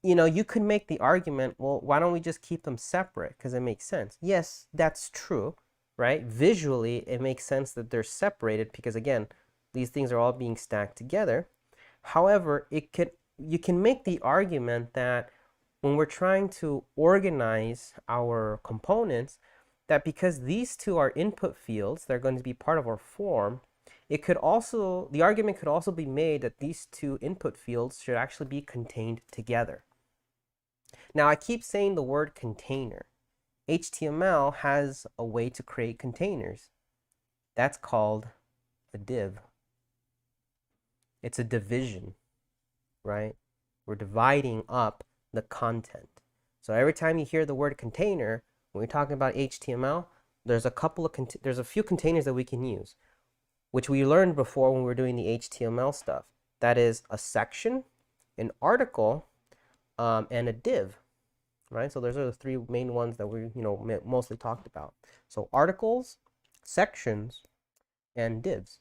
you could make the argument, well, why don't we just keep them separate? Because it makes sense. Yes, that's true, right? Visually, it makes sense that they're separated because, again, these things are all being stacked together. However, you can make the argument that when we're trying to organize our components, that because these 2 are input fields, they're going to be part of our form, The argument could also be made that these two input fields should actually be contained together. Now, I keep saying the word container. HTML has a way to create containers. That's called a div. It's a division, right? We're dividing up the content. So every time you hear the word container, when we're talking about HTML, there's a few containers that we can use, which we learned before when we were doing the HTML stuff. That is a section, an article, and a div, right? So those are the three main ones that we mostly talked about. So articles, sections, and divs.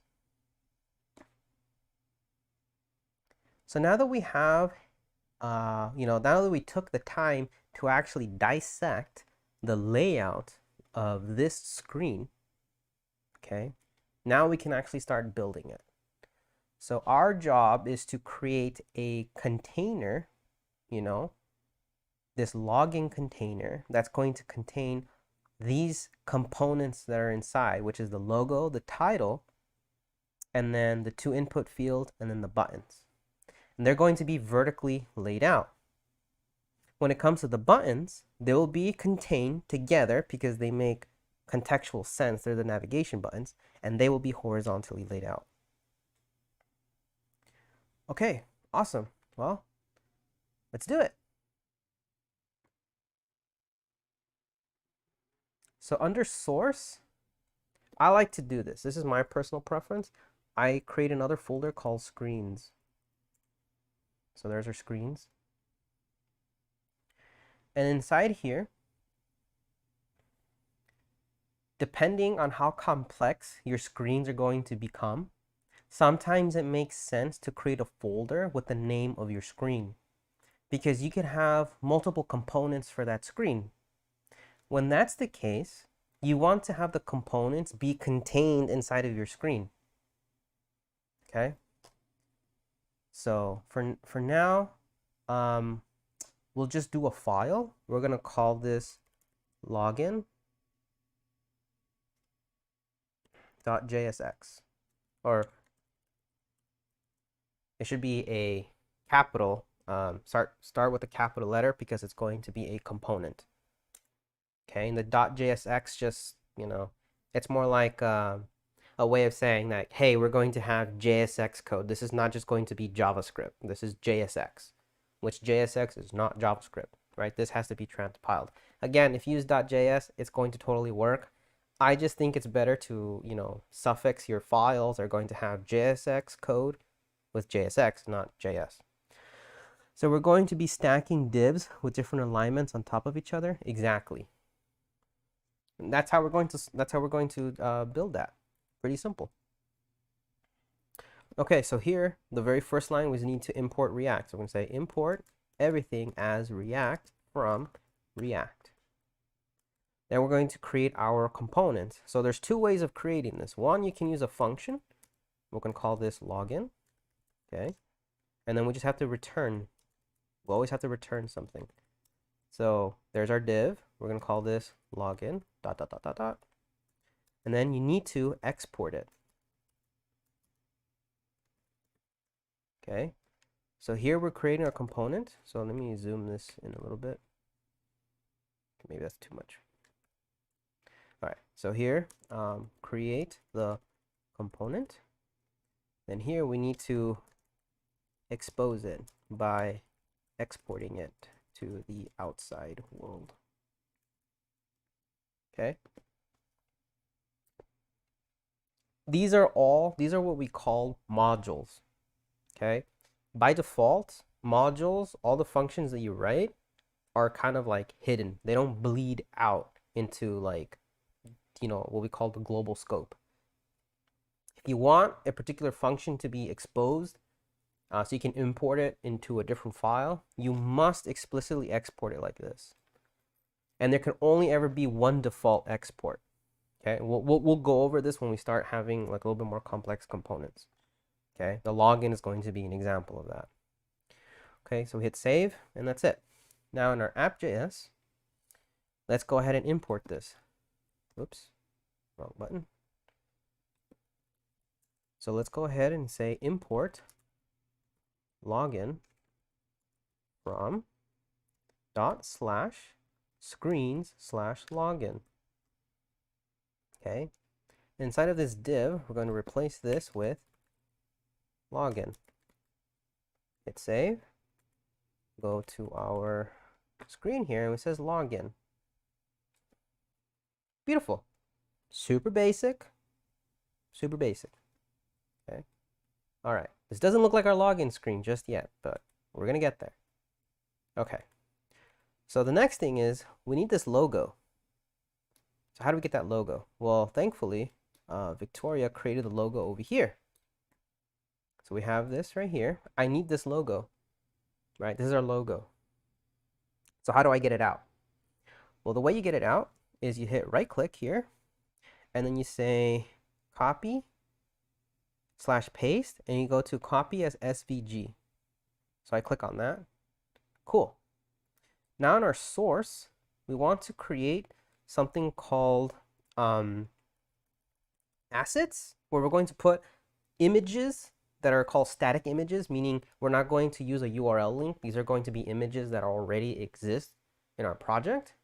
So now that we have, now that we took the time to actually dissect the layout of this screen, okay, now we can actually start building it. So our job is to create a container, this login container that's going to contain these components that are inside, which is the logo, the title, and then the two input fields, and then the buttons. And they're going to be vertically laid out. When it comes to the buttons, they will be contained together because they make contextual sense. They're the navigation buttons, and they will be horizontally laid out. Okay, awesome. Well, let's do it. So under source, I like to do this. This is my personal preference. I create another folder called screens. So there's our screens. And inside here, depending on how complex your screens are going to become, sometimes it makes sense to create a folder with the name of your screen, because you could have multiple components for that screen. When that's the case, you want to have the components be contained inside of your screen. Okay? So for now, we'll just do a file. We're going to call this login.jsx, or it should be a capital, start with a capital letter because it's going to be a component. Okay, and the .jsx just, it's more like a way of saying that, hey, we're going to have JSX code. This is not just going to be JavaScript. This is JSX, which JSX is not JavaScript, right? This has to be transpiled. Again, if you use .js, it's going to totally work. I just think it's better to, suffix your files are going to have JSX code with JSX, not JS. So we're going to be stacking divs with different alignments on top of each other. Exactly. And that's how we're going to build that. Pretty simple. Okay, so here, the very first line, we need to import React. So we're going to say import everything as React from React. Then we're going to create our components. So there's two ways of creating this. One, you can use a function. We're going to call this login. Okay. And then we just have to return. We always have to return something. So there's our div. We're going to call this login, ... And then you need to export it. Okay. So here we're creating our component. So let me zoom this in a little bit. Maybe that's too much. All right. So here, create the component. Then here we need to expose it by exporting it to the outside world. Okay. These are what we call modules. Okay. By default, modules, all the functions that you write are kind of like hidden. They don't bleed out into like, what we call the global scope. If you want a particular function to be exposed, so you can import it into a different file, you must explicitly export it like this. And there can only ever be one default export. Okay, we'll go over this when we start having like a little bit more complex components. Okay, the login is going to be an example of that. Okay, so we hit save, and that's it. Now in our app.js, let's go ahead and import this. Oops, wrong button. So let's go ahead and say import login from /screens/login. Okay. Inside of this div, we're going to replace this with login. Hit save. Go to our screen here and it says login. Beautiful. Super basic. Super basic. Okay. All right. This doesn't look like our login screen just yet, but we're going to get there. Okay. So the next thing is we need this logo. So how do we get that logo? Well, thankfully, Victoria created the logo over here. So we have this right here. I need this logo, right? This is our logo. So how do I get it out? Well, the way you get it out is you hit right click here, and then you say copy/paste, and you go to copy as SVG. So I click on that. Cool. Now in our source, we want to create something called assets, where we're going to put images that are called static images, meaning we're not going to use a URL link. These are going to be images that already exist in our project.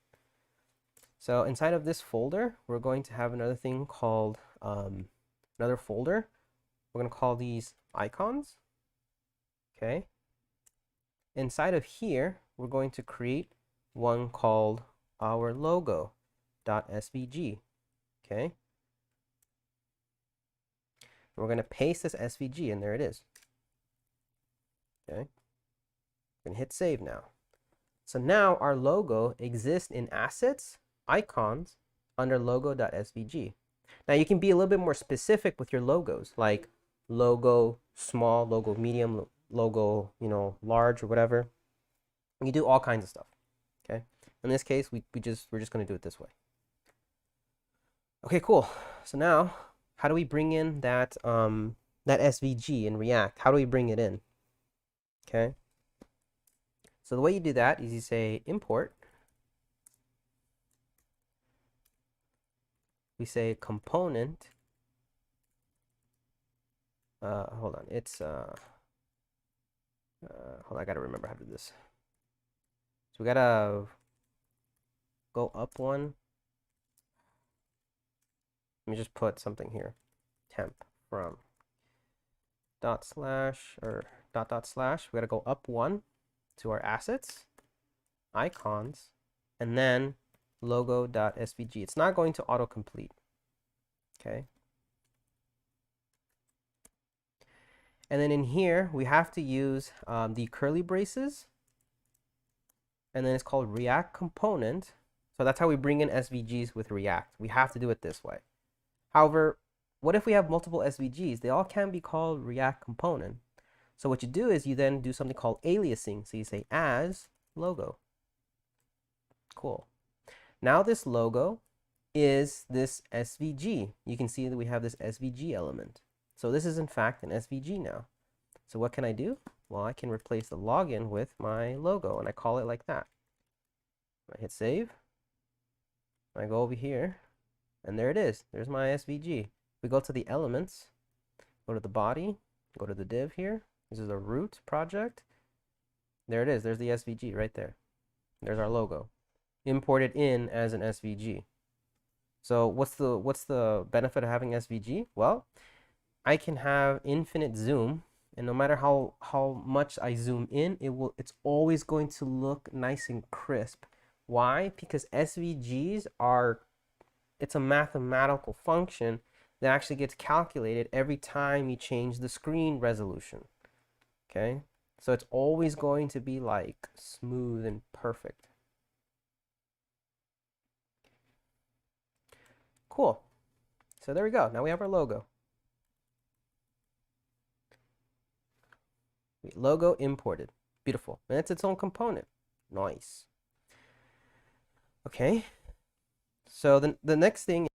So inside of this folder, we're going to have another thing called another folder. We're going to call these icons. Okay. Inside of here, we're going to create one called our logo.svg. Okay. We're going to paste this SVG, and there it is. Okay. We're going to hit save now. So now our logo exists in assets, icons, under logo.svg. Now you can be a little bit more specific with your logos, like logo small, logo medium, logo, large or whatever. You do all kinds of stuff. Okay. In this case, we're just going to do it this way. Okay, cool. So now, how do we bring in that that SVG in React? How do we bring it in? Okay. So the way you do that is you say import. We say component. Hold on. It's hold on. I gotta remember how to do this. So we gotta go up one. Let me just put something here. Temp from // or // we gotta go up one to our assets, icons, and then logo.svg. It's not going to autocomplete. Okay. And then in here, we have to use the curly braces. And then it's called React component. So that's how we bring in SVGs with React. We have to do it this way. However, what if we have multiple SVGs? They all can be called React component. So what you do is you then do something called aliasing. So you say as logo. Cool. Now this logo is this SVG. You can see that we have this SVG element. So this is in fact an SVG now. So what can I do? Well, I can replace the login with my logo, and I call it like that. I hit save. I go over here, and there it is. There's my SVG. We go to the elements, go to the body, go to the div here. This is a root project. There it is. There's the SVG right there. There's our logo. Imported in as an SVG. So what's the benefit of having SVG? Well, I can have infinite zoom, and no matter how much I zoom in, it's always going to look nice and crisp. Why? Because SVGs it's a mathematical function that actually gets calculated every time you change the screen resolution. Okay? So it's always going to be like smooth and perfect. Cool. So there we go. Now we have our logo. Logo imported. Beautiful. And it's its own component. Nice. Okay. So the next thing,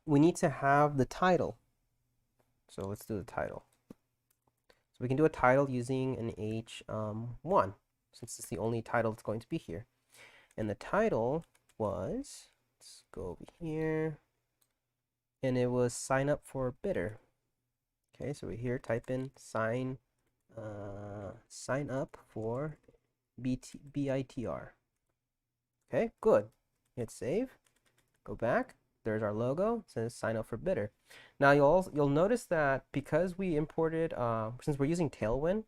we need to have the title. So let's do the title. So we can do a title using an H1, since it's the only title that's going to be here. And the title was, let's go over here, and it was sign up for bidder. Okay, so we here type in sign up for BITR. Okay, good. Hit save. Go back. There's our logo. It says sign up for bidder. Now you'll notice that because we imported since we're using Tailwind,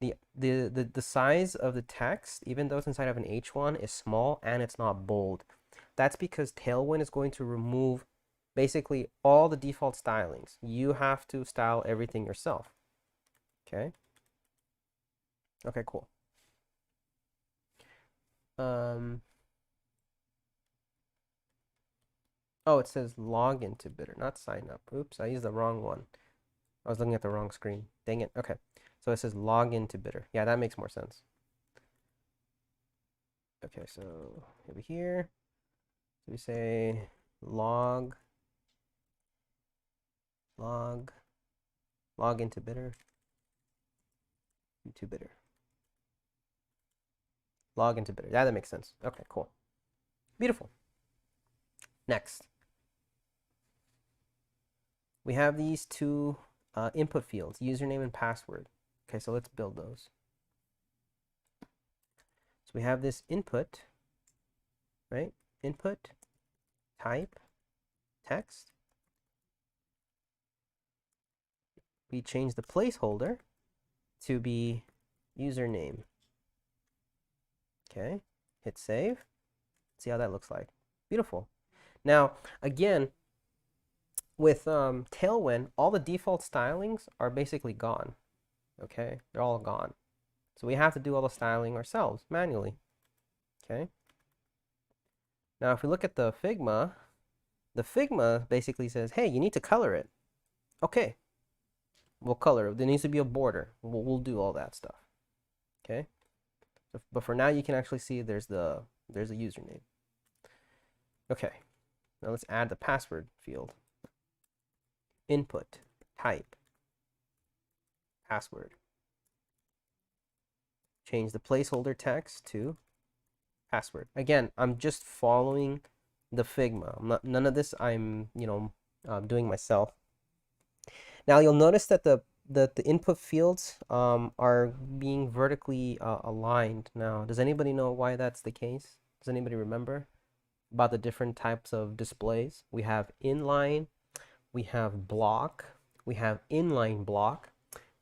the size of the text, even though it's inside of an H1, is small and it's not bold. That's because Tailwind is going to remove basically all the default stylings. You have to style everything yourself. Okay. Okay, cool. Oh, it says log into bidder, not sign up. Oops, I used the wrong one. I was looking at the wrong screen. Dang it. Okay. So it says log into bidder. Yeah, that makes more sense. Okay, so over here, so we say log into bidder, into bidder. Log into bidder. Yeah, that makes sense. Okay, cool. Beautiful. Next, we have these two input fields, username and password. Okay, so let's build those. So we have this input, right? Input, type, text. We change the placeholder to be username. Okay, hit save. See how that looks like. Beautiful. Now, again, with Tailwind, all the default stylings are basically gone. Okay, they're all gone. So we have to do all the styling ourselves manually. Okay. Now, if we look at the Figma basically says, hey, you need to color it. Okay, we'll color it. There needs to be a border. We'll do all that stuff. Okay. But for now, you can actually see there's a username. Okay. Now let's add the password field. Input, type, password. Change the placeholder text to password. Again, I'm just following the Figma. None of this I'm doing myself. Now you'll notice that the input fields are being vertically aligned. Now, does anybody know why that's the case? Does anybody remember about the different types of displays? We have inline, we have block, we have inline block,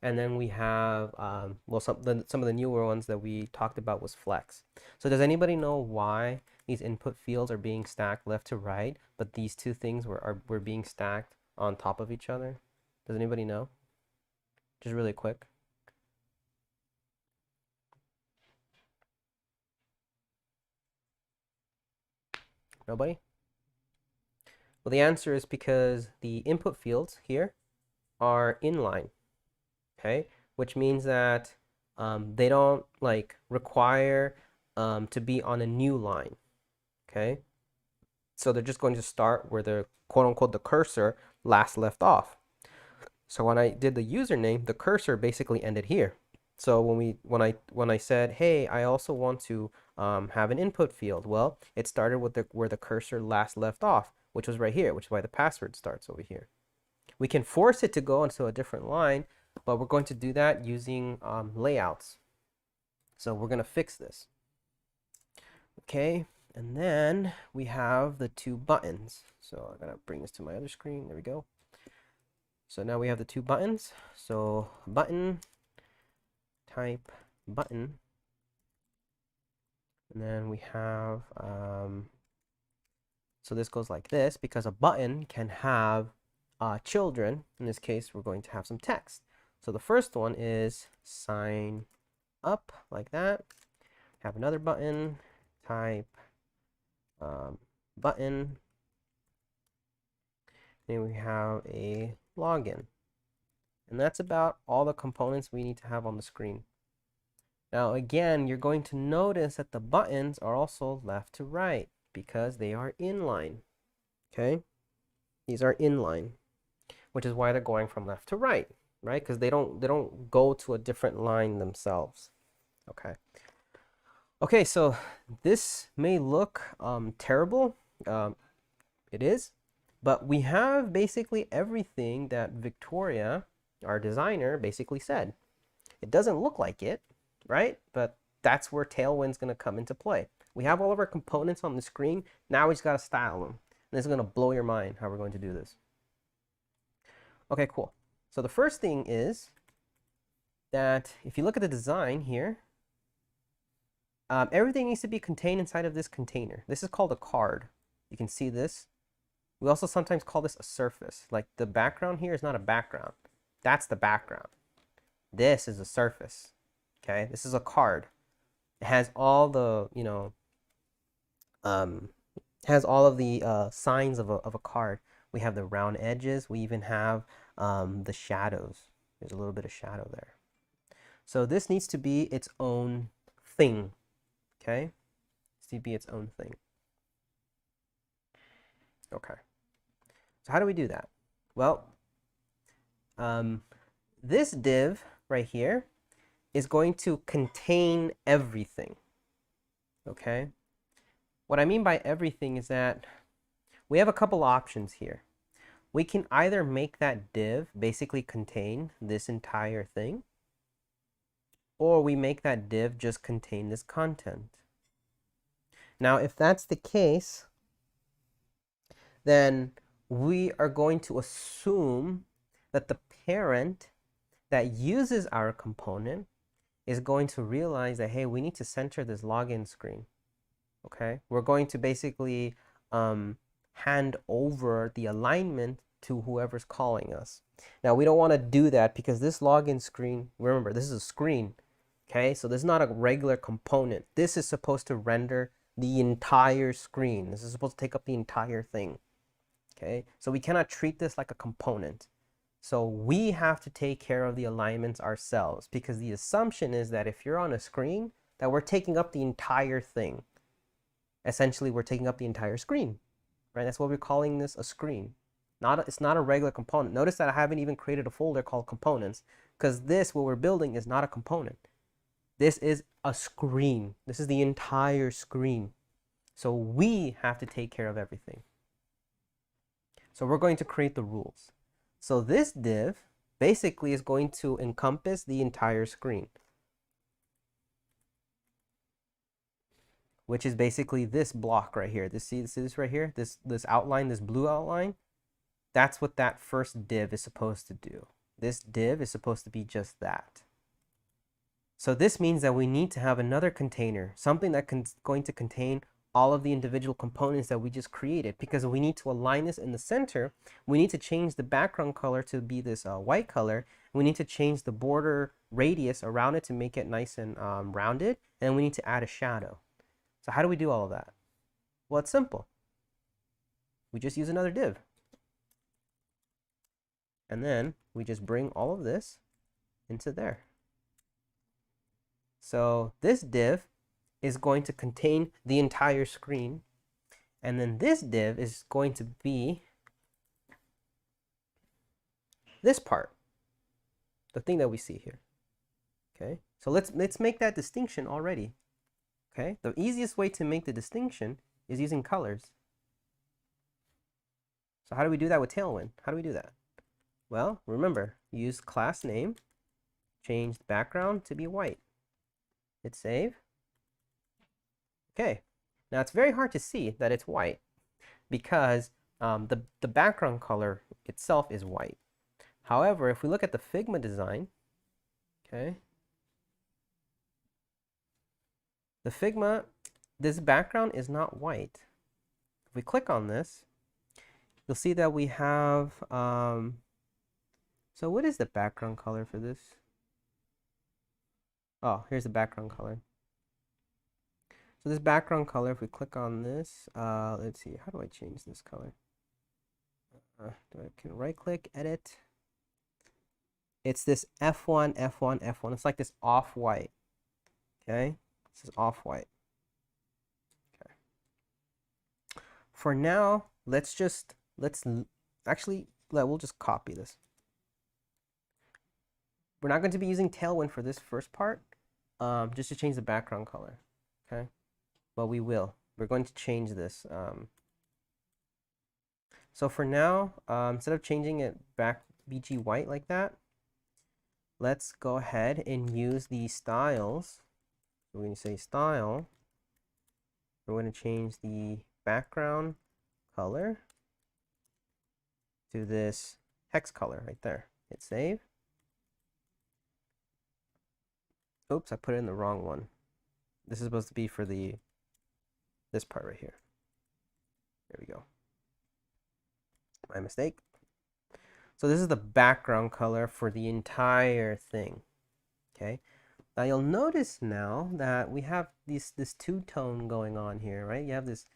and then we have some of the newer ones that we talked about was flex. So does anybody know why these input fields are being stacked left to right, but these two things were being stacked on top of each other? Does anybody know? Just really quick. Nobody? Well, the answer is because the input fields here are inline, okay? Which means that they don't require to be on a new line, okay? So they're just going to start where the quote unquote the cursor last left off. So when I did the username, the cursor basically ended here. So when I said, hey, I also want to have an input field, well, it started with where the cursor last left off, which was right here, which is why the password starts over here. We can force it to go into a different line, but we're going to do that using layouts. So we're going to fix this. Okay, and then we have the two buttons. So I'm going to bring this to my other screen. There we go. So now we have the two buttons. So button, type button, and then we have so this goes like this because a button can have children. In this case, we're going to have some text. So the first one is sign up, like that. Have another button, type button. Then we have a login. And that's about all the components we need to have on the screen. Now again, you're going to notice that the buttons are also left to right because they are inline. Okay? These are inline, which is why they're going from left to right, right? Because they don't go to a different line themselves. Okay. Okay, so this may look terrible. It is, but we have basically everything that Victoria our designer basically said. It doesn't look like it, right? But that's where Tailwind's going to come into play. We have all of our components on the screen. Now we just got to style them. And this is going to blow your mind how we're going to do this. Okay, cool. So the first thing is that if you look at the design here, everything needs to be contained inside of this container. This is called a card. You can see this. We also sometimes call this a surface. Like the background here is not a background. That's the background. This is a surface. Okay, this is a card. It has all the, has all of the signs of a card. We have the round edges. We even have the shadows. There's a little bit of shadow there. So this needs to be its own thing. Okay, it needs to be its own thing. Okay. So how do we do that? Well, this div right here is going to contain everything. Okay? What I mean by everything is that we have a couple options here. We can either make that div basically contain this entire thing, or we make that div just contain this content. Now, if that's the case, then we are going to assume that the parent that uses our component is going to realize that, hey, we need to center this login screen. Okay, we're going to basically hand over the alignment to whoever's calling us. Now, we don't want to do that because this login screen, remember, this is a screen. Okay, so this is not a regular component. This is supposed to render the entire screen. This is supposed to take up the entire thing. Okay, so we cannot treat this like a component. So we have to take care of the alignments ourselves, because the assumption is that if you're on a screen, that we're taking up the entire thing. Essentially, we're taking up the entire screen, right? That's what we're calling this, a screen. It's not a regular component. Notice that I haven't even created a folder called components, because this, what we're building, is not a component. This is a screen. This is the entire screen. So we have to take care of everything. So we're going to create the rules. So this div basically is going to encompass the entire screen, which is basically this block right here. See this right here? This outline, this blue outline, that's what that first div is supposed to do. This div is supposed to be just that. So this means that we need to have another container, something that's going to contain all of the individual components that we just created, because we need to align this in the center. We need to change the background color to be this white color. We need to change the border radius around it to make it nice and rounded. And we need to add a shadow. So how do we do all of that? Well, it's simple. We just use another div. And then we just bring all of this into there. So this div is going to contain the entire screen. And then this div is going to be this part, the thing that we see here. Okay, so let's make that distinction already. Okay, the easiest way to make the distinction is using colors. So how do we do that with Tailwind? How do we do that? Well, remember, use class name, change the background to be white. Hit save. Okay, now it's very hard to see that it's white because the background color itself is white. However, if we look at the Figma design, okay, the Figma, this background is not white. If we click on this, you'll see that we have, so what is the background color for this? Oh, here's the background color. So this background color, if we click on this, let's see, how do I change this color? I can right click, edit. It's this F1, F1, F1. It's like this off-white. Okay, this is off-white. Okay. For now, we'll just copy this. We're not going to be using Tailwind for this first part, just to change the background color. Okay. But we will. We're going to change this. So for now, instead of changing it back BG white like that, let's go ahead and use the styles. So we're going to say style. We're going to change the background color to this hex color right there. Hit save. Oops, I put it in the wrong one. This is supposed to be for this part right here. There we go. My mistake. So this is the background color for the entire thing. Okay. Now you'll notice now that we have this two-tone going on here, right? You have this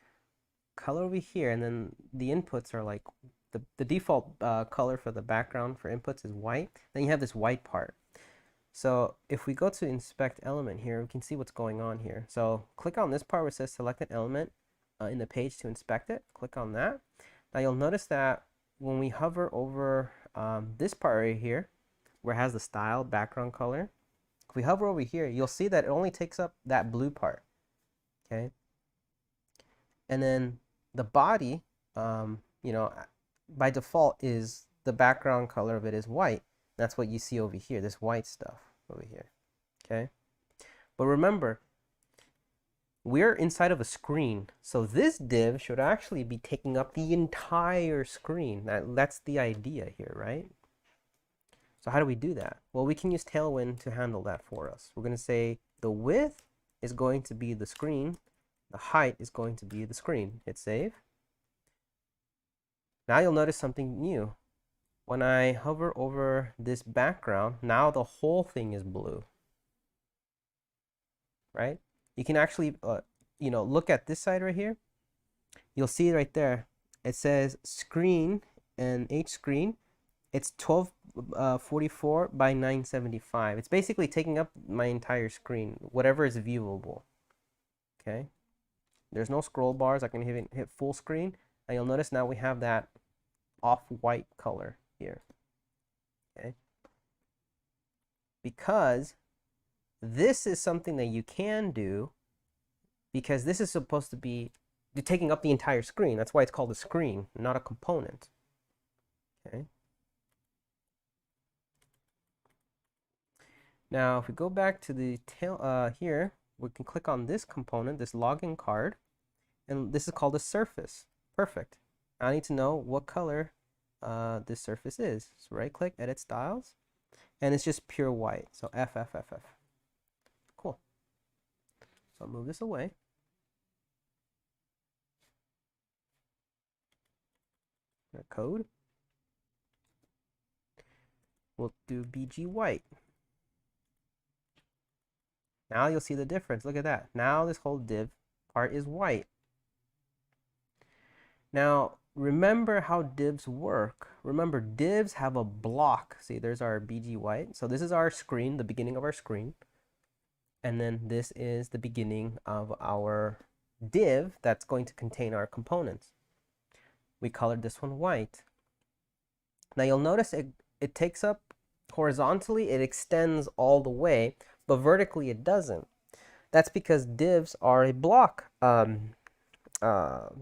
color over here, and then the inputs are like the default color for the background for inputs is white. Then you have this white part. So if we go to inspect element here, we can see what's going on here. So click on this part where it says select an element in the page to inspect it. Click on that. Now you'll notice that when we hover over this part right here, where it has the style background color, if we hover over here, you'll see that it only takes up that blue part. Okay. And then the body, you know, by default is the background color of it is white. That's what you see over here, this white stuff over here. Okay. But remember, we're inside of a screen, so this div should actually be taking up the entire screen. That's the idea here, right? So how do we do that? Well, we can use Tailwind to handle that for us. We're going to say the width is going to be the screen, the height is going to be the screen. Hit save. Now you'll notice something new. When I hover over this background, now the whole thing is blue, right? You can actually, you know, look at this side right here. You'll see right there. It says screen and H screen. It's 1244 by 975. It's basically taking up my entire screen, whatever is viewable. Okay. There's no scroll bars. I can hit full screen, and you'll notice now we have that off-white color here. Okay. Because this is something that you can do, because this is supposed to be taking up the entire screen. That's why it's called a screen, not a component. Okay. Now, if we go back to the tail here, we can click on this component, this login card, and this is called a surface. Perfect. I need to know what color this surface is. So right-click, edit styles, and it's just pure white. So F. Cool. So I'll move this away. Our code. We'll do BG white. Now you'll see the difference. Look at that. Now this whole div part is white. Now remember how divs work. Remember, divs have a block. See, there's our BG white. So this is our screen, the beginning of our screen. And then this is the beginning of our div that's going to contain our components. We colored this one white. Now you'll notice it takes up horizontally, it extends all the way, but vertically it doesn't. That's because divs are a block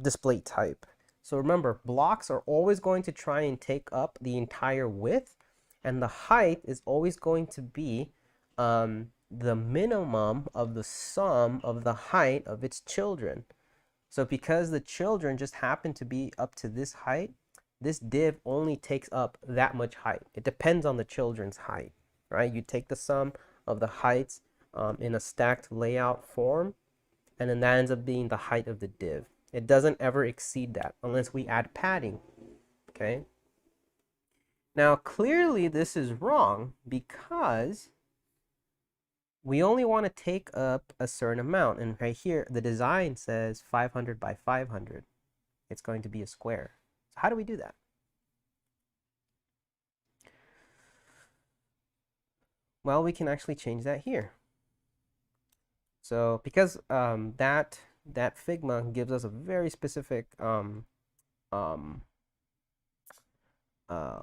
display type. So remember, blocks are always going to try and take up the entire width, and the height is always going to be the minimum of the sum of the height of its children. So because the children just happen to be up to this height, this div only takes up that much height. It depends on the children's height, right? You take the sum of the heights in a stacked layout form, and then that ends up being the height of the div. It doesn't ever exceed that unless we add padding, okay? Now, clearly this is wrong because we only want to take up a certain amount. And right here, the design says 500 by 500. It's going to be a square. So how do we do that? Well, we can actually change that here. So because that Figma gives us a very specific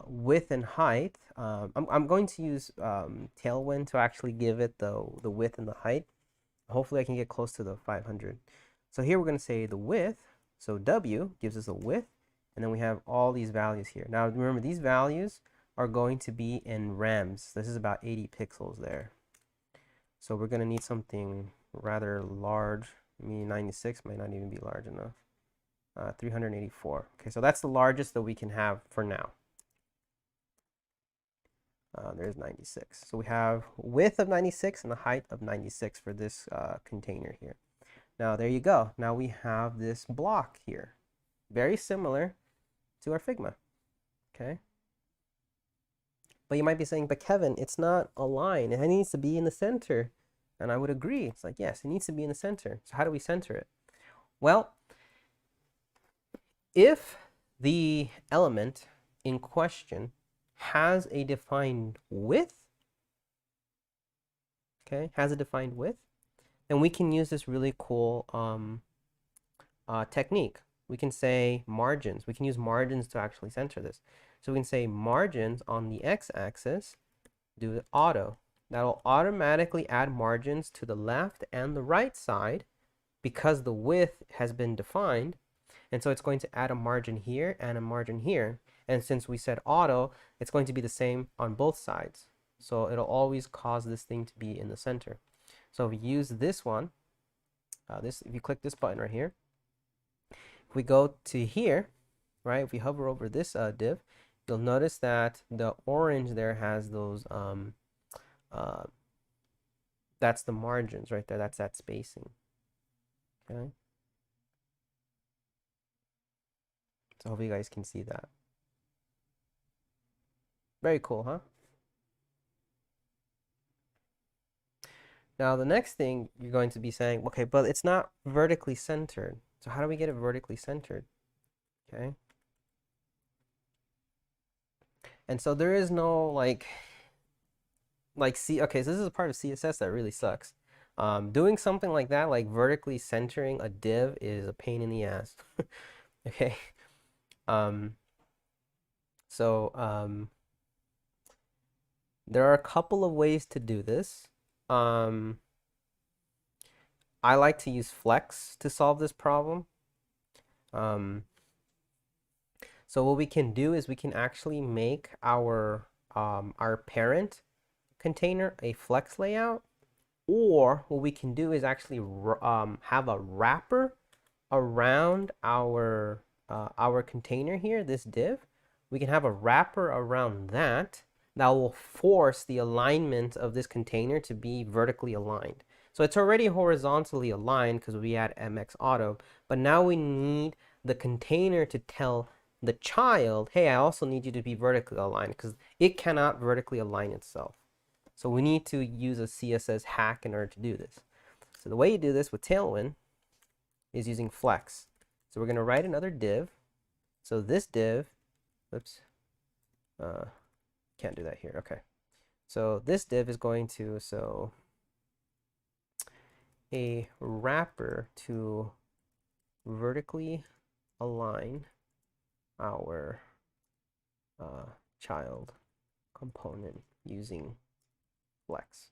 width and height, I'm going to use Tailwind to actually give it the width and the height. Hopefully I can get close to the 500. So here we're going to say the width. So W gives us a width, and then we have all these values here. Now remember, these values are going to be in rems. This is about 80 pixels there. So we're going to need something rather large. I mean, 96 might not even be large enough. 384. Okay, so that's the largest that we can have for now. There's 96. So we have width of 96 and the height of 96 for this container here. Now there you go. Now we have this block here. Very similar to our Figma. Okay. But you might be saying, but Kevin, it's not aligned. It needs to be in the center. And I would agree. It's like, yes, it needs to be in the center. So how do we center it? Well, if the element in question has a defined width, okay, has a defined width, then we can use this really cool technique. We can say margins. We can use margins to actually center this. So we can say margins on the x-axis, do auto. That'll automatically add margins to the left and the right side because the width has been defined. And so it's going to add a margin here and a margin here. And since we said auto, it's going to be the same on both sides. So it'll always cause this thing to be in the center. So if we use this one, if you click this button right here, if we go to here, right, if we hover over this div, you'll notice that the orange there has those, that's the margins right there. That's that spacing. Okay. So hopefully you guys can see that. Very cool, huh? Now the next thing you're going to be saying, okay, but it's not vertically centered. So how do we get it vertically centered? Okay. And so there is no like okay, so this is a part of CSS that really sucks. Doing something like that, like vertically centering a div, is a pain in the ass. Okay. There are a couple of ways to do this. I like to use Flex to solve this problem. So what we can do is we can actually make our parent container a Flex layout, or what we can do is actually have a wrapper around our container here, this div. We can have a wrapper around that will force the alignment of this container to be vertically aligned. So it's already horizontally aligned because we had MX auto, but now we need the container to tell the child, hey, I also need you to be vertically aligned, because it cannot vertically align itself. So we need to use a CSS hack in order to do this. So the way you do this with Tailwind is using Flex. So we're going to write another div. So this div, oops, can't do that here. Okay. So this div is going to, a wrapper to vertically align our child component using Flex.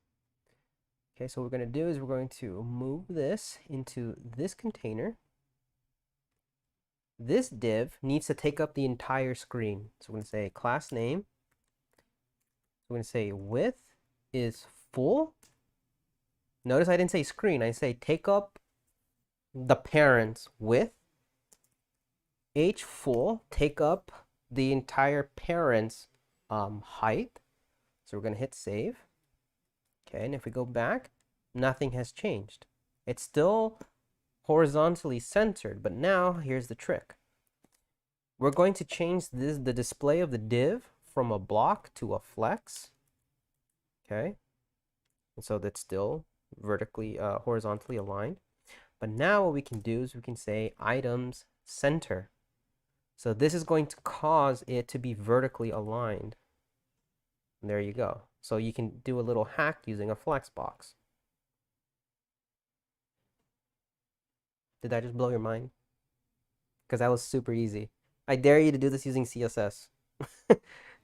Okay, so what we're going to do is we're going to move this into this container. This div needs to take up the entire screen. So we're going to say class name. We're going to say width is full. Notice I didn't say screen. I say take up the parent's width. H full, take up the entire parent's height. So we're going to hit save. Okay, and if we go back, nothing has changed. It's still horizontally centered, but now here's the trick. We're going to change the display of the div from a block to a flex. Okay, and so that's still vertically, horizontally aligned. But now what we can do is we can say items center. So this is going to cause it to be vertically aligned. And there you go. So you can do a little hack using a flex box. Did that just blow your mind? Because that was super easy. I dare you to do this using CSS.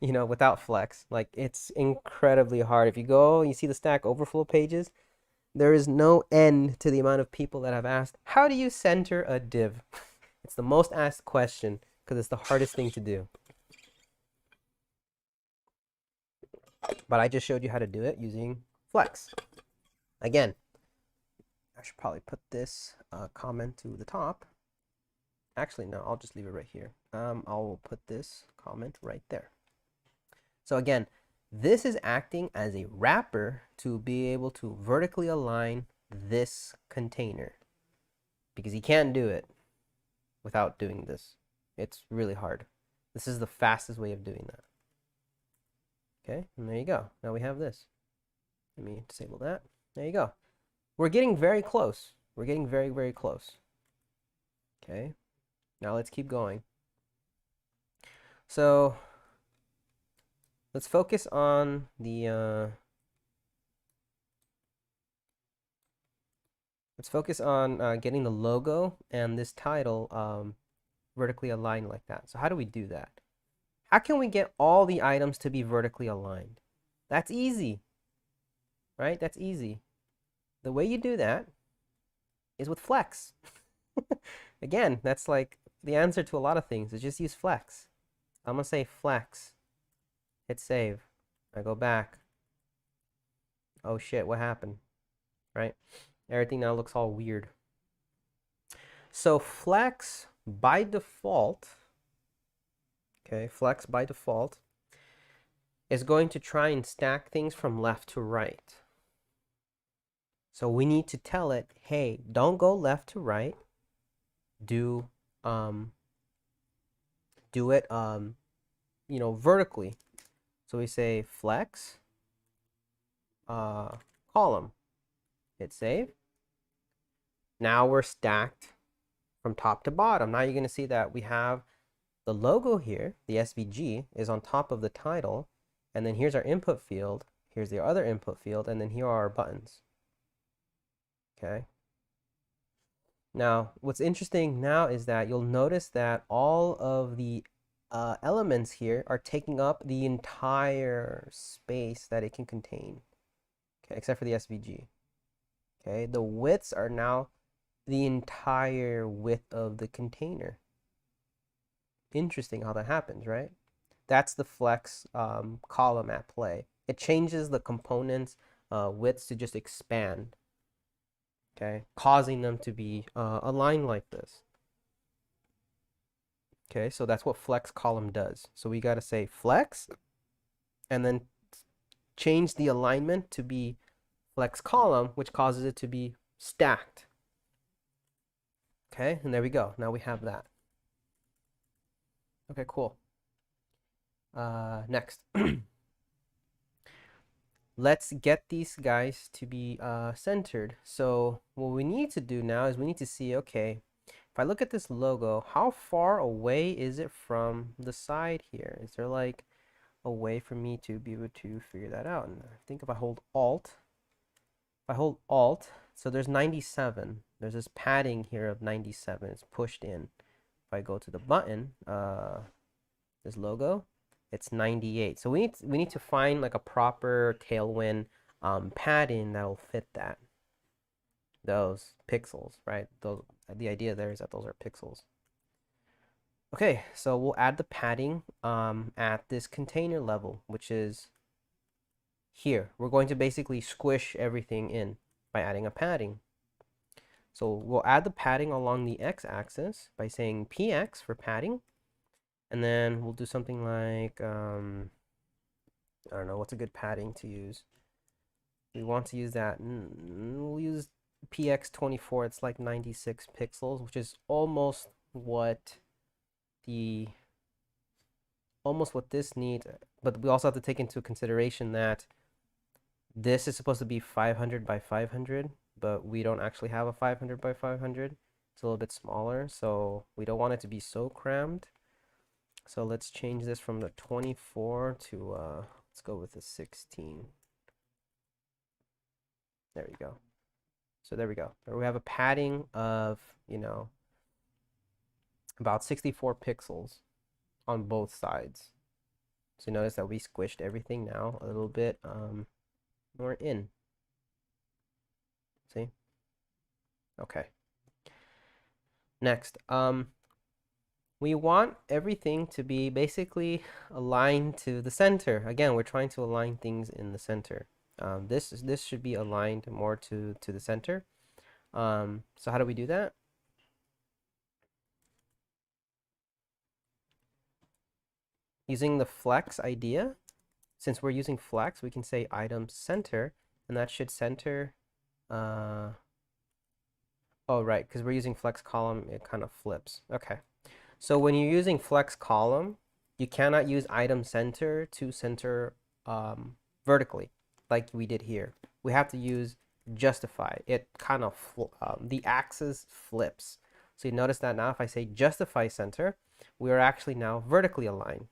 You know, without flex. Like, it's incredibly hard. If you go, you see the Stack Overflow pages, there is no end to the amount of people that have asked, how do you center a div? It's the most asked question because it's the hardest thing to do. but I just showed you how to do it using Flex. Again, I should probably put this comment to the top. Actually, no, I'll just leave it right here. I'll put this comment right there. So again, this is acting as a wrapper to be able to vertically align this container, because you can't do it without doing this. It's really hard. This is the fastest way of doing that. Okay, and there you go. Now we have this. Let me disable that. There you go. We're getting very close. We're getting very, very close. Okay, now let's keep going. So let's focus on the getting the logo and this title vertically aligned like that. So how do we do that? How can we get all the items to be vertically aligned? That's easy, right? That's easy. The way you do that is with Flex. Again, that's like the answer to a lot of things is just use Flex. I'm gonna say Flex, hit save. I go back. Oh shit, what happened? Right? Everything now looks all weird. So Flex by default, okay, Flex by default is going to try and stack things from left to right. So we need to tell it, hey, don't go left to right. Do it vertically. So we say flex column. Hit save. Now we're stacked from top to bottom. Now you're going to see that we have the logo here, the SVG, is on top of the title. And then here's our input field. Here's the other input field. And then here are our buttons. Okay. Now, what's interesting now is that you'll notice that all of the elements here are taking up the entire space that it can contain. Okay, except for the SVG. Okay, the widths are now the entire width of the container. Interesting how that happens, right? That's the flex column at play. It changes the components widths to just expand, okay, causing them to be aligned like this. Okay, so that's what flex column does. So we got to say flex and then change the alignment to be flex column, which causes it to be stacked. Okay, and there we go. Now we have that. Okay, cool. Next. Let's get these guys to be centered. So what we need to do now is we need to see, okay, if I look at this logo, how far away is it from the side here? Is there like a way for me to be able to figure that out? And I think if I hold Alt, so there's 97. There's this padding here of 97. It's pushed in. If I go to the button, this logo, it's 98. So we need to find like a proper tailwind padding that'll fit that. Those pixels, right? The idea there is that those are pixels. Okay, so we'll add the padding at this container level, which is here. We're going to basically squish everything in by adding a padding. So we'll add the padding along the x-axis by saying px for padding. And then we'll do something like, I don't know, what's a good padding to use? We want to use that. We'll use px24. It's like 96 pixels, which is almost what this needs. But we also have to take into consideration that this is supposed to be 500 by 500, but we don't actually have a 500 by 500. It's a little bit smaller, so we don't want it to be so crammed. So let's change this from the 24 to, let's go with the 16. There we go. So there we go. We have a padding of, about 64 pixels on both sides. So notice that we squished everything now a little bit more in. See? Okay. Next, We want everything to be basically aligned to the center. Again, we're trying to align things in the center. This should be aligned more to the center. So how do we do that? Using the flex idea. Since we're using flex, we can say item center, and that should center. Oh, right, because we're using flex column, it kind of flips. Okay. So when you're using flex column, you cannot use item center to center vertically like we did here. We have to use justify. It kind of the axis flips. So you notice that now if I say justify center, we are actually now vertically aligned.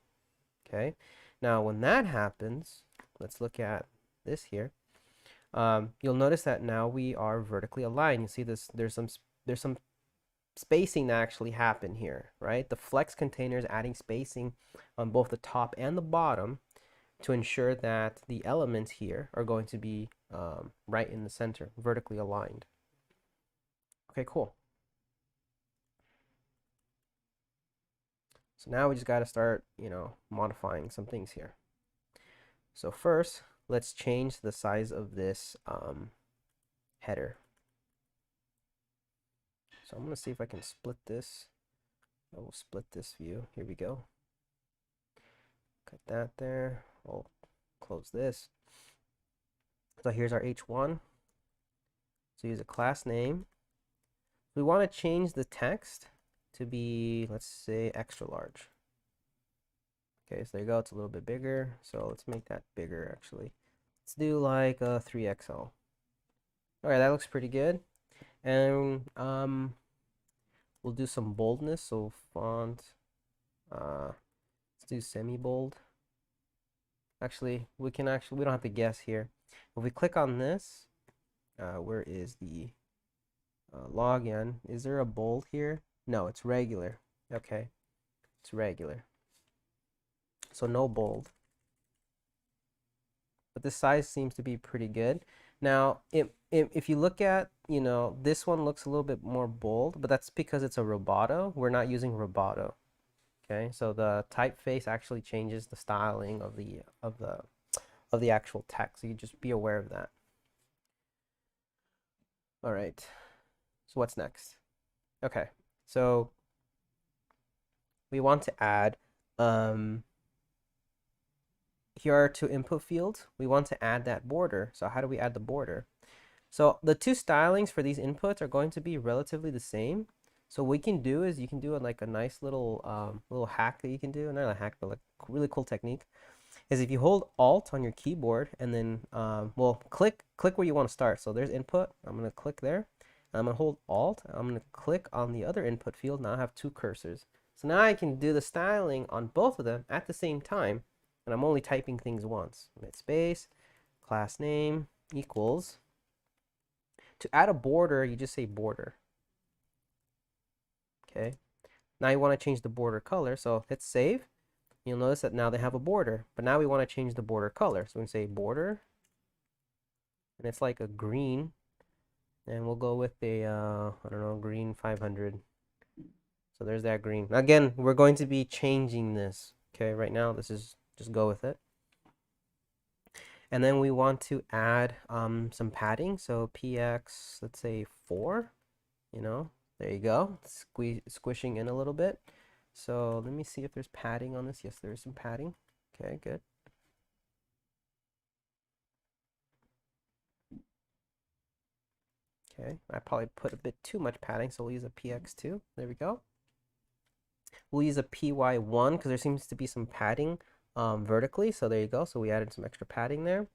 Okay. Now when that happens, let's look at this here. You'll notice that now we are vertically aligned. You see this, there's some spacing that actually happened here, right? The flex container is adding spacing on both the top and the bottom to ensure that the elements here are going to be right in the center, vertically aligned. Okay, cool. So now we just got to start, modifying some things here. So first, let's change the size of this header. So I'm going to see if I can split this. I will split this view. Here we go. Cut that there. I'll close this. So here's our H1. So use a class name. We want to change the text to be, let's say, extra large. Okay, so there you go. It's a little bit bigger. So let's make that bigger, actually. Let's do like a 3XL. All right, that looks pretty good. And we'll do some boldness. So font, let's do semi-bold. Actually, we don't have to guess here. If we click on this, where is the login? Is there a bold here? No, it's regular. Okay, it's regular. So no bold. But this size seems to be pretty good. Now, if you look at, this one looks a little bit more bold, but that's because it's a Roboto. We're not using Roboto. Okay, so the typeface actually changes the styling of the actual text. So you just be aware of that. All right. So what's next? Okay, so we want to add here are two input fields. We want to add that border. So how do we add the border? So the two stylings for these inputs are going to be relatively the same. So what we can do is you can do like a nice little hack that you can do, not a hack, but like a really cool technique, is if you hold Alt on your keyboard and then click where you want to start. So there's input. I'm going to click there. I'm going to hold Alt. I'm going to click on the other input field. Now I have two cursors. So now I can do the styling on both of them at the same time, and I'm only typing things once. Mid space, class name equals. To add a border, you just say border. Okay. Now you want to change the border color, so hit save. You'll notice that now they have a border, but now we want to change the border color. So we can say border, and it's like a green, and we'll go with a, I don't know, green 500. So there's that green. Again, we're going to be changing this. Okay, right now this is, just go with it. And then we want to add some padding. So px, let's say 4, there you go. Squishing in a little bit. So let me see if there's padding on this. Yes, there is some padding. Okay, good. Okay, I probably put a bit too much padding, so we'll use a px2. There we go. We'll use a py1 because there seems to be some padding vertically. So there you go. So we added some extra padding there.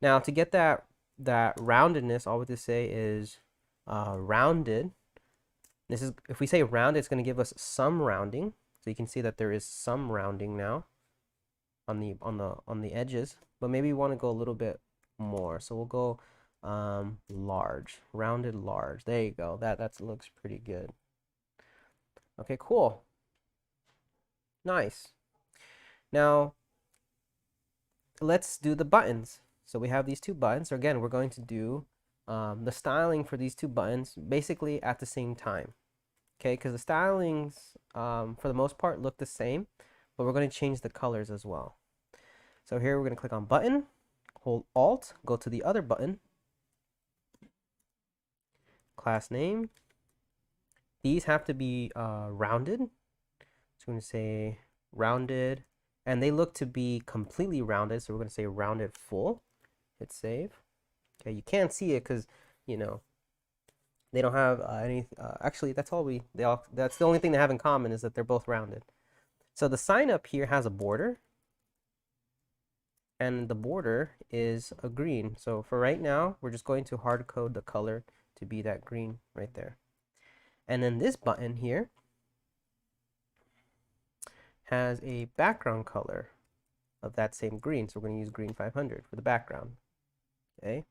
Now to get that roundedness, all we have to say is rounded. This is, if we say rounded, it's going to give us some rounding. So you can see that there is some rounding now on the edges. But maybe we want to go a little bit more. So we'll go large, rounded large. There you go. That looks pretty good. Okay, cool. Nice. Now let's do the buttons. So we have these two buttons. So again, we're going to do the styling for these two buttons basically at the same time. okay? Because the stylings, for the most part, look the same, but we're going to change the colors as well. So here we're going to click on button, hold Alt, go to the other button, class name. These have to be rounded. So we're going to say rounded, and they look to be completely rounded, so we're going to say rounded full. Hit save. Okay, you can't see it because, you know, they don't have any. Actually, that's all that's the only thing they have in common is that they're both rounded. So the sign up here has a border, and the border is a green. So for right now, we're just going to hard code the color to be that green right there. And then this button here has a background color of that same green. So we're going to use green 500 for the background. Okay.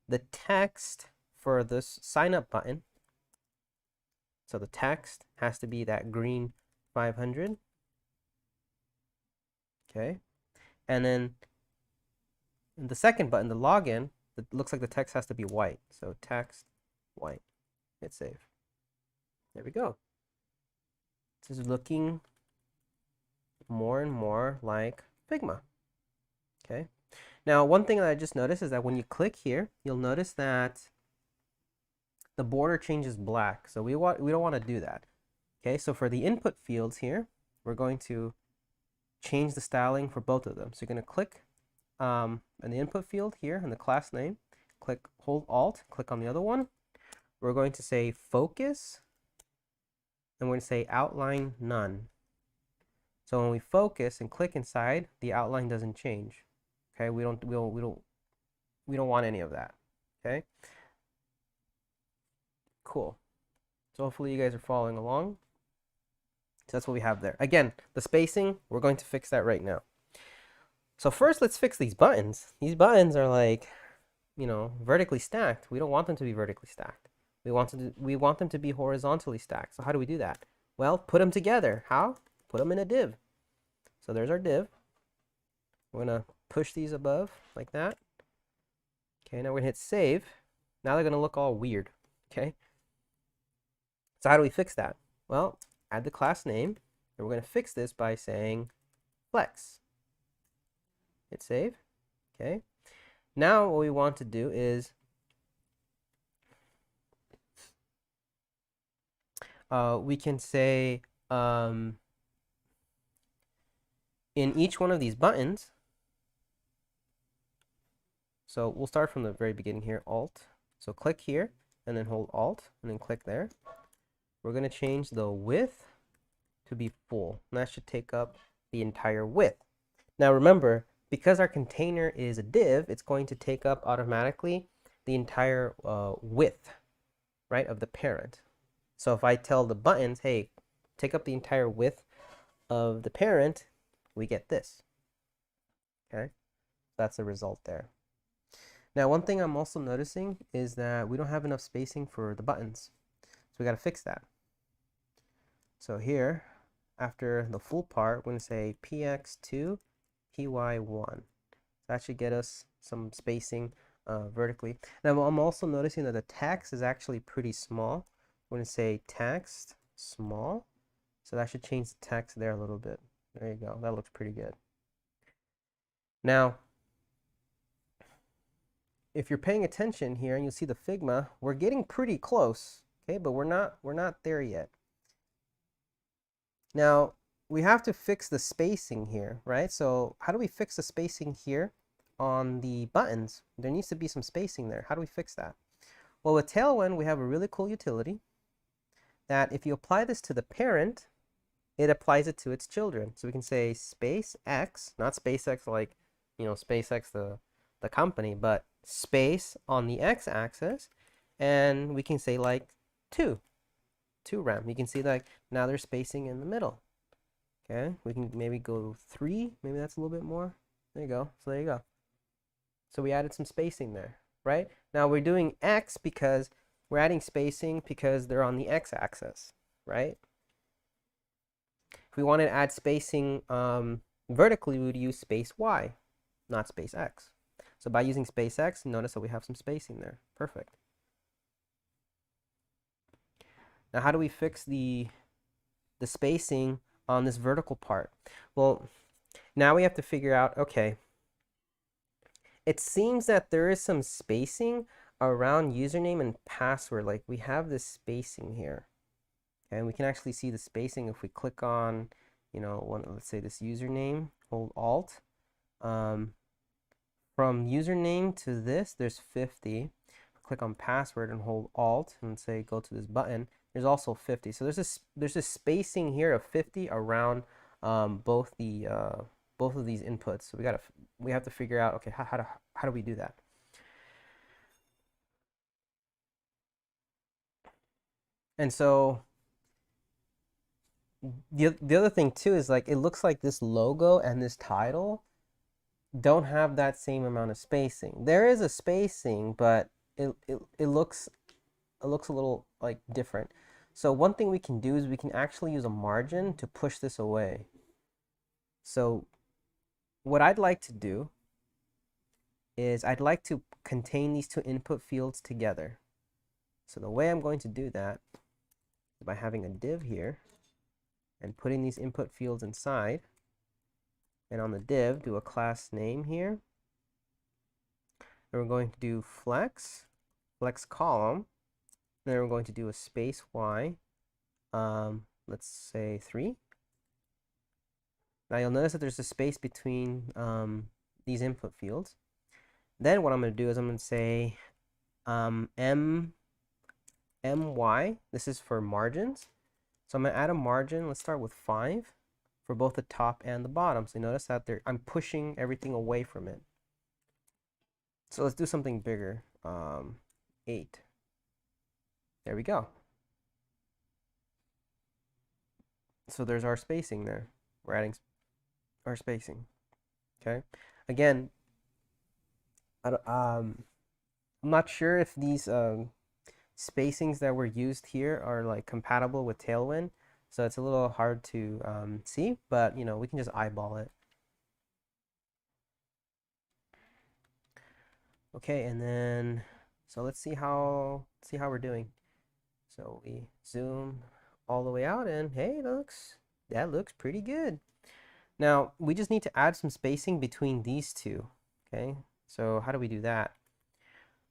The text for this sign up button, so the text has to be that green 500. Okay. And then in the second button, the login, it looks like the text has to be white. So text white. Hit save. There we go. This is looking more and more like Figma. Okay. Now, one thing that I just noticed is that when you click here, you'll notice that the border changes black. So we don't want to do that. Okay. So for the input fields here, we're going to change the styling for both of them. So you're going to click in the input field here in the class name, hold Alt, click on the other one. We're going to say focus, and we're going to say outline none. So when we focus and click inside, the outline doesn't change. Okay, we don't want any of that. Okay, cool. So hopefully you guys are following along. So that's what we have there. Again, the spacing, we're going to fix that right now. So first, let's fix these buttons. These buttons are like, you know, vertically stacked. We don't want them to be vertically stacked. We want them to be horizontally stacked. So how do we do that? Well, put them together. How? Put them in a div. So there's our div. We're going to push these above like that. Okay, now we're going to hit save. Now they're going to look all weird. Okay. So how do we fix that? Well, add the class name, and we're going to fix this by saying flex. Hit save. Okay. Now what we want to do is we can say in each one of these buttons, so we'll start from the very beginning here, Alt. So click here, and then hold Alt, and then click there. We're going to change the width to be full, and that should take up the entire width. Now remember, because our container is a div, it's going to take up automatically the entire width, right, of the parent. So if I tell the buttons, hey, take up the entire width of the parent, we get this. Okay, that's the result there. Now, one thing I'm also noticing is that we don't have enough spacing for the buttons. So we got to fix that. So here, after the full part, we're going to say px2, py1. That should get us some spacing vertically. Now, I'm also noticing that the text is actually pretty small. We're going to say text small. So that should change the text there a little bit. There you go. That looks pretty good. Now, if you're paying attention here and you see the Figma, we're getting pretty close, okay? But we're not there yet. Now, we have to fix the spacing here, right? So how do we fix the spacing here on the buttons? There needs to be some spacing there. How do we fix that? Well, with Tailwind, we have a really cool utility that if you apply this to the parent, it applies it to its children. So we can say space X, not SpaceX like, you know, SpaceX the company, but space on the x-axis, and we can say like 2 rem. You can see like now there's spacing in the middle. Okay, we can maybe go 3, maybe that's a little bit more. There you go. So there you go. So we added some spacing there, right? Now we're doing X because we're adding spacing because they're on the x-axis, right? If we wanted to add spacing vertically, we would use space Y, not space X. So by using space X, notice that we have some spacing there. Perfect. Now, how do we fix the spacing on this vertical part? Well, now we have to figure out, okay, it seems that there is some spacing around username and password. Like we have this spacing here. Okay, and we can actually see the spacing if we click on, let's say this username, hold Alt. From username to this, there's 50. Click on password and hold Alt and say go to this button. There's also 50. So there's this spacing here of 50 around both of these inputs. So we have to figure out, okay, how do we do that? And so the other thing too is like it looks like this logo and this title don't have that same amount of spacing. There is a spacing, but it looks a little like different. So one thing we can do is we can actually use a margin to push this away. So what I'd like to do is I'd like to contain these two input fields together. So the way I'm going to do that is by having a div here and putting these input fields inside. And on the div, do a class name here. And we're going to do flex column. Then we're going to do a space y. Let's say 3. Now you'll notice that there's a space between these input fields. Then what I'm going to do is I'm going to say my. This is for margins. So I'm going to add a margin. Let's start with 5 for both the top and the bottom. So you notice that I'm pushing everything away from it. So let's do something bigger. 8. There we go. So there's our spacing there. We're adding our spacing. Okay. Again, I'm not sure if these spacings that were used here are like compatible with Tailwind. So it's a little hard to see, but we can just eyeball it. Okay, and then so let's see how we're doing. So we zoom all the way out, and hey, that looks pretty good. Now we just need to add some spacing between these two. Okay, so how do we do that?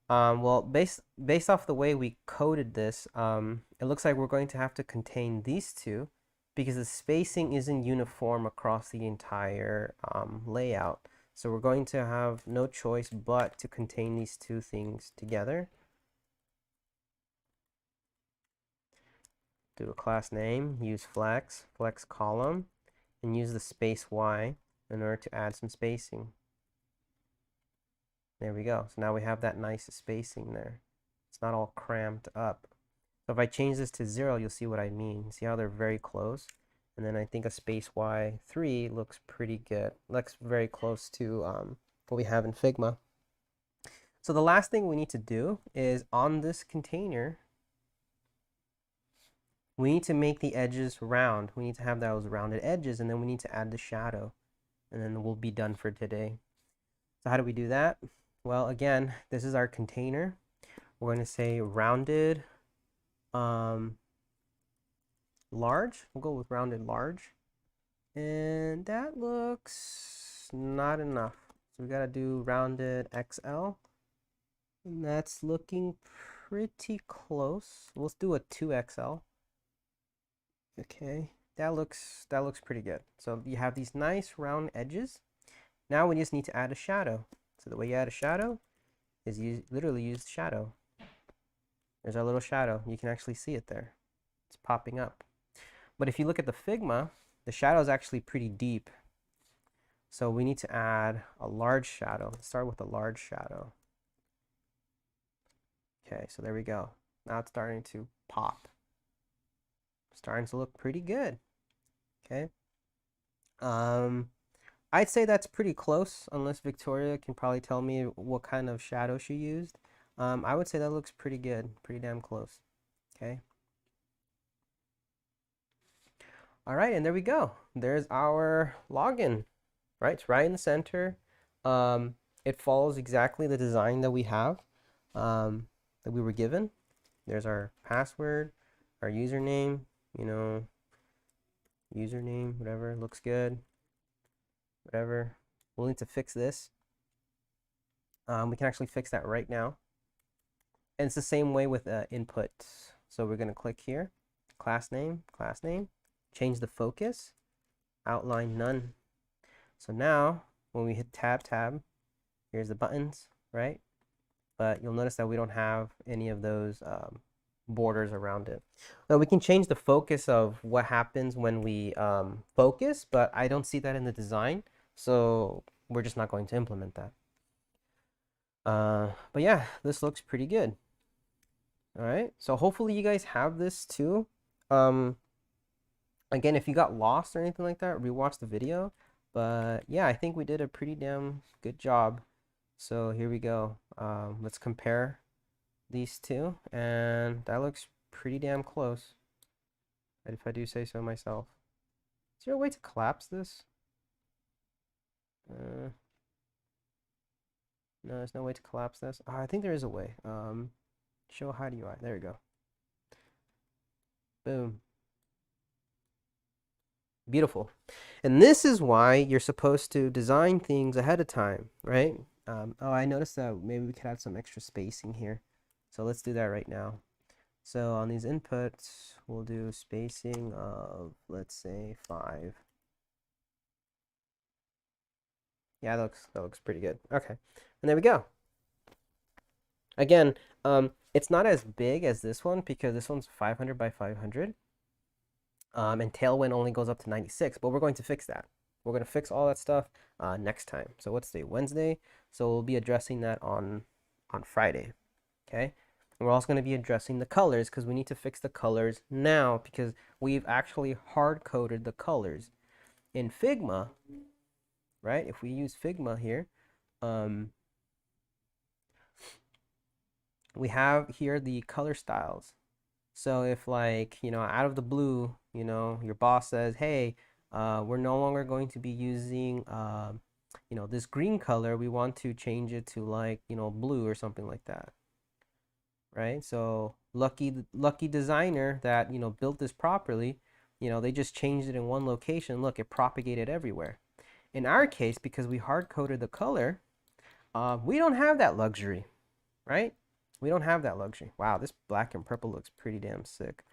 Well, based off the way we coded this, it looks like we're going to have to contain these two because the spacing isn't uniform across the entire layout. So we're going to have no choice but to contain these two things together. Do a class name, use flex column, and use the space y in order to add some spacing. There we go. So now we have that nice spacing there. It's not all cramped up. So if I change this to 0, you'll see what I mean. See how they're very close? And then I think a space y3 looks pretty good. Looks very close to what we have in Figma. So the last thing we need to do is on this container, we need to make the edges round. We need to have those rounded edges, and then we need to add the shadow. And then we'll be done for today. So how do we do that? Well, again, this is our container. We're going to say rounded large. We'll go with rounded large. And that looks not enough. So we got to do rounded XL. And that's looking pretty close. Let's do a 2XL. Okay, that looks pretty good. So you have these nice round edges. Now we just need to add a shadow. So the way you add a shadow is you literally use shadow. There's our little shadow. You can actually see it there. It's popping up. But if you look at the Figma, the shadow is actually pretty deep. So we need to add a large shadow. Let's start with a large shadow. Okay, so there we go. Now it's starting to pop. Starting to look pretty good. Okay. I'd say that's pretty close, unless Victoria can probably tell me what kind of shadow she used. I would say that looks pretty good, pretty damn close. Okay. All right, and there we go. There's our login, right? It's right in the center. It follows exactly the design that we have, that we were given. There's our password. our username, you know, username, whatever, looks good, whatever. We'll need to fix this. We can actually fix that right now. And it's the same way with input. So we're going to click here, class name, change the focus, outline none. So now when we hit tab, here's the buttons, right? But you'll notice that we don't have any of those borders around it. Now we can change the focus of what happens when we focus, but I don't see that in the design. So we're just not going to implement that. But yeah, this looks pretty good. All right, so hopefully you guys have this too. Again, if you got lost or anything like that, rewatch the video. But yeah, I think we did a pretty damn good job. So here we go. Let's compare these two, and that looks pretty damn close, if I do say so myself. Is there a way to collapse this? No, there's no way to collapse this. Oh, I think there is a way. Show hide UI. There we go. Boom. Beautiful. And this is why you're supposed to design things ahead of time, right? Oh, I noticed that maybe we could add some extra spacing here. So let's do that right now. So on these inputs, we'll do spacing of, let's say, 5. Yeah, that looks pretty good. Okay, and there we go. Again, it's not as big as this one because this one's 500 by 500. And Tailwind only goes up to 96, but we're going to fix that. We're going to fix all that stuff next time. So what's today? Wednesday. So we'll be addressing that on Friday. Okay. And we're also going to be addressing the colors because we need to fix the colors now because we've actually hard-coded the colors. In Figma, right? If we use Figma here, we have here the color styles. So if like, out of the blue, your boss says, hey, we're no longer going to be using, this green color. We want to change it to like, blue or something like that. Right? So lucky designer that, built this properly, they just changed it in one location. Look, it propagated everywhere. In our case, because we hard-coded the color, we don't have that luxury, right? We don't have that luxury. Wow, this black and purple looks pretty damn sick.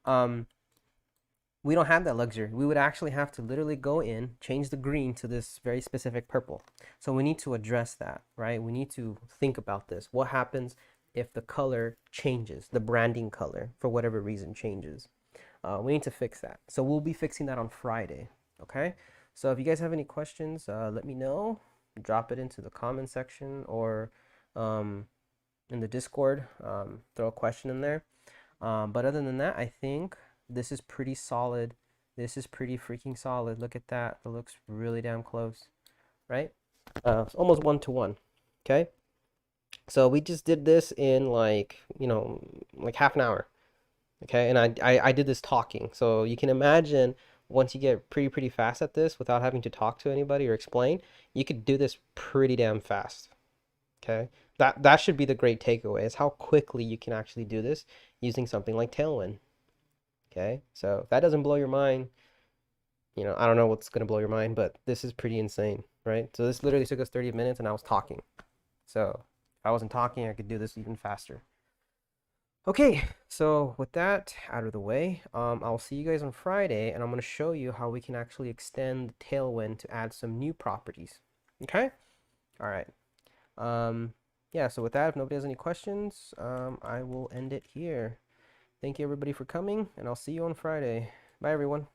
We don't have that luxury. We would actually have to literally go in, change the green to this very specific purple. So we need to address that, right? We need to think about this. What happens if the color changes, the branding color, for whatever reason changes? We need to fix that. So we'll be fixing that on Friday, okay? So if you guys have any questions, let me know. Drop it into the comment section or in the Discord. Throw a question in there. But other than that, I think this is pretty solid. This is pretty freaking solid. Look at that. It looks really damn close, right? It's almost 1-to-1. Okay. So we just did this in like, like half an hour. Okay. And I did this talking. So you can imagine once you get pretty fast at this without having to talk to anybody or explain, you could do this pretty damn fast. Okay. That should be the great takeaway is how quickly you can actually do this using something like Tailwind. Okay. So if that doesn't blow your mind, I don't know what's going to blow your mind, but this is pretty insane, right? So this literally took us 30 minutes and I was talking. So if I wasn't talking, I could do this even faster. Okay, so with that out of the way, I'll see you guys on Friday, and I'm going to show you how we can actually extend Tailwind to add some new properties. Okay? All right. Yeah, so with that, if nobody has any questions, I will end it here. Thank you everybody for coming, and I'll see you on Friday. Bye everyone.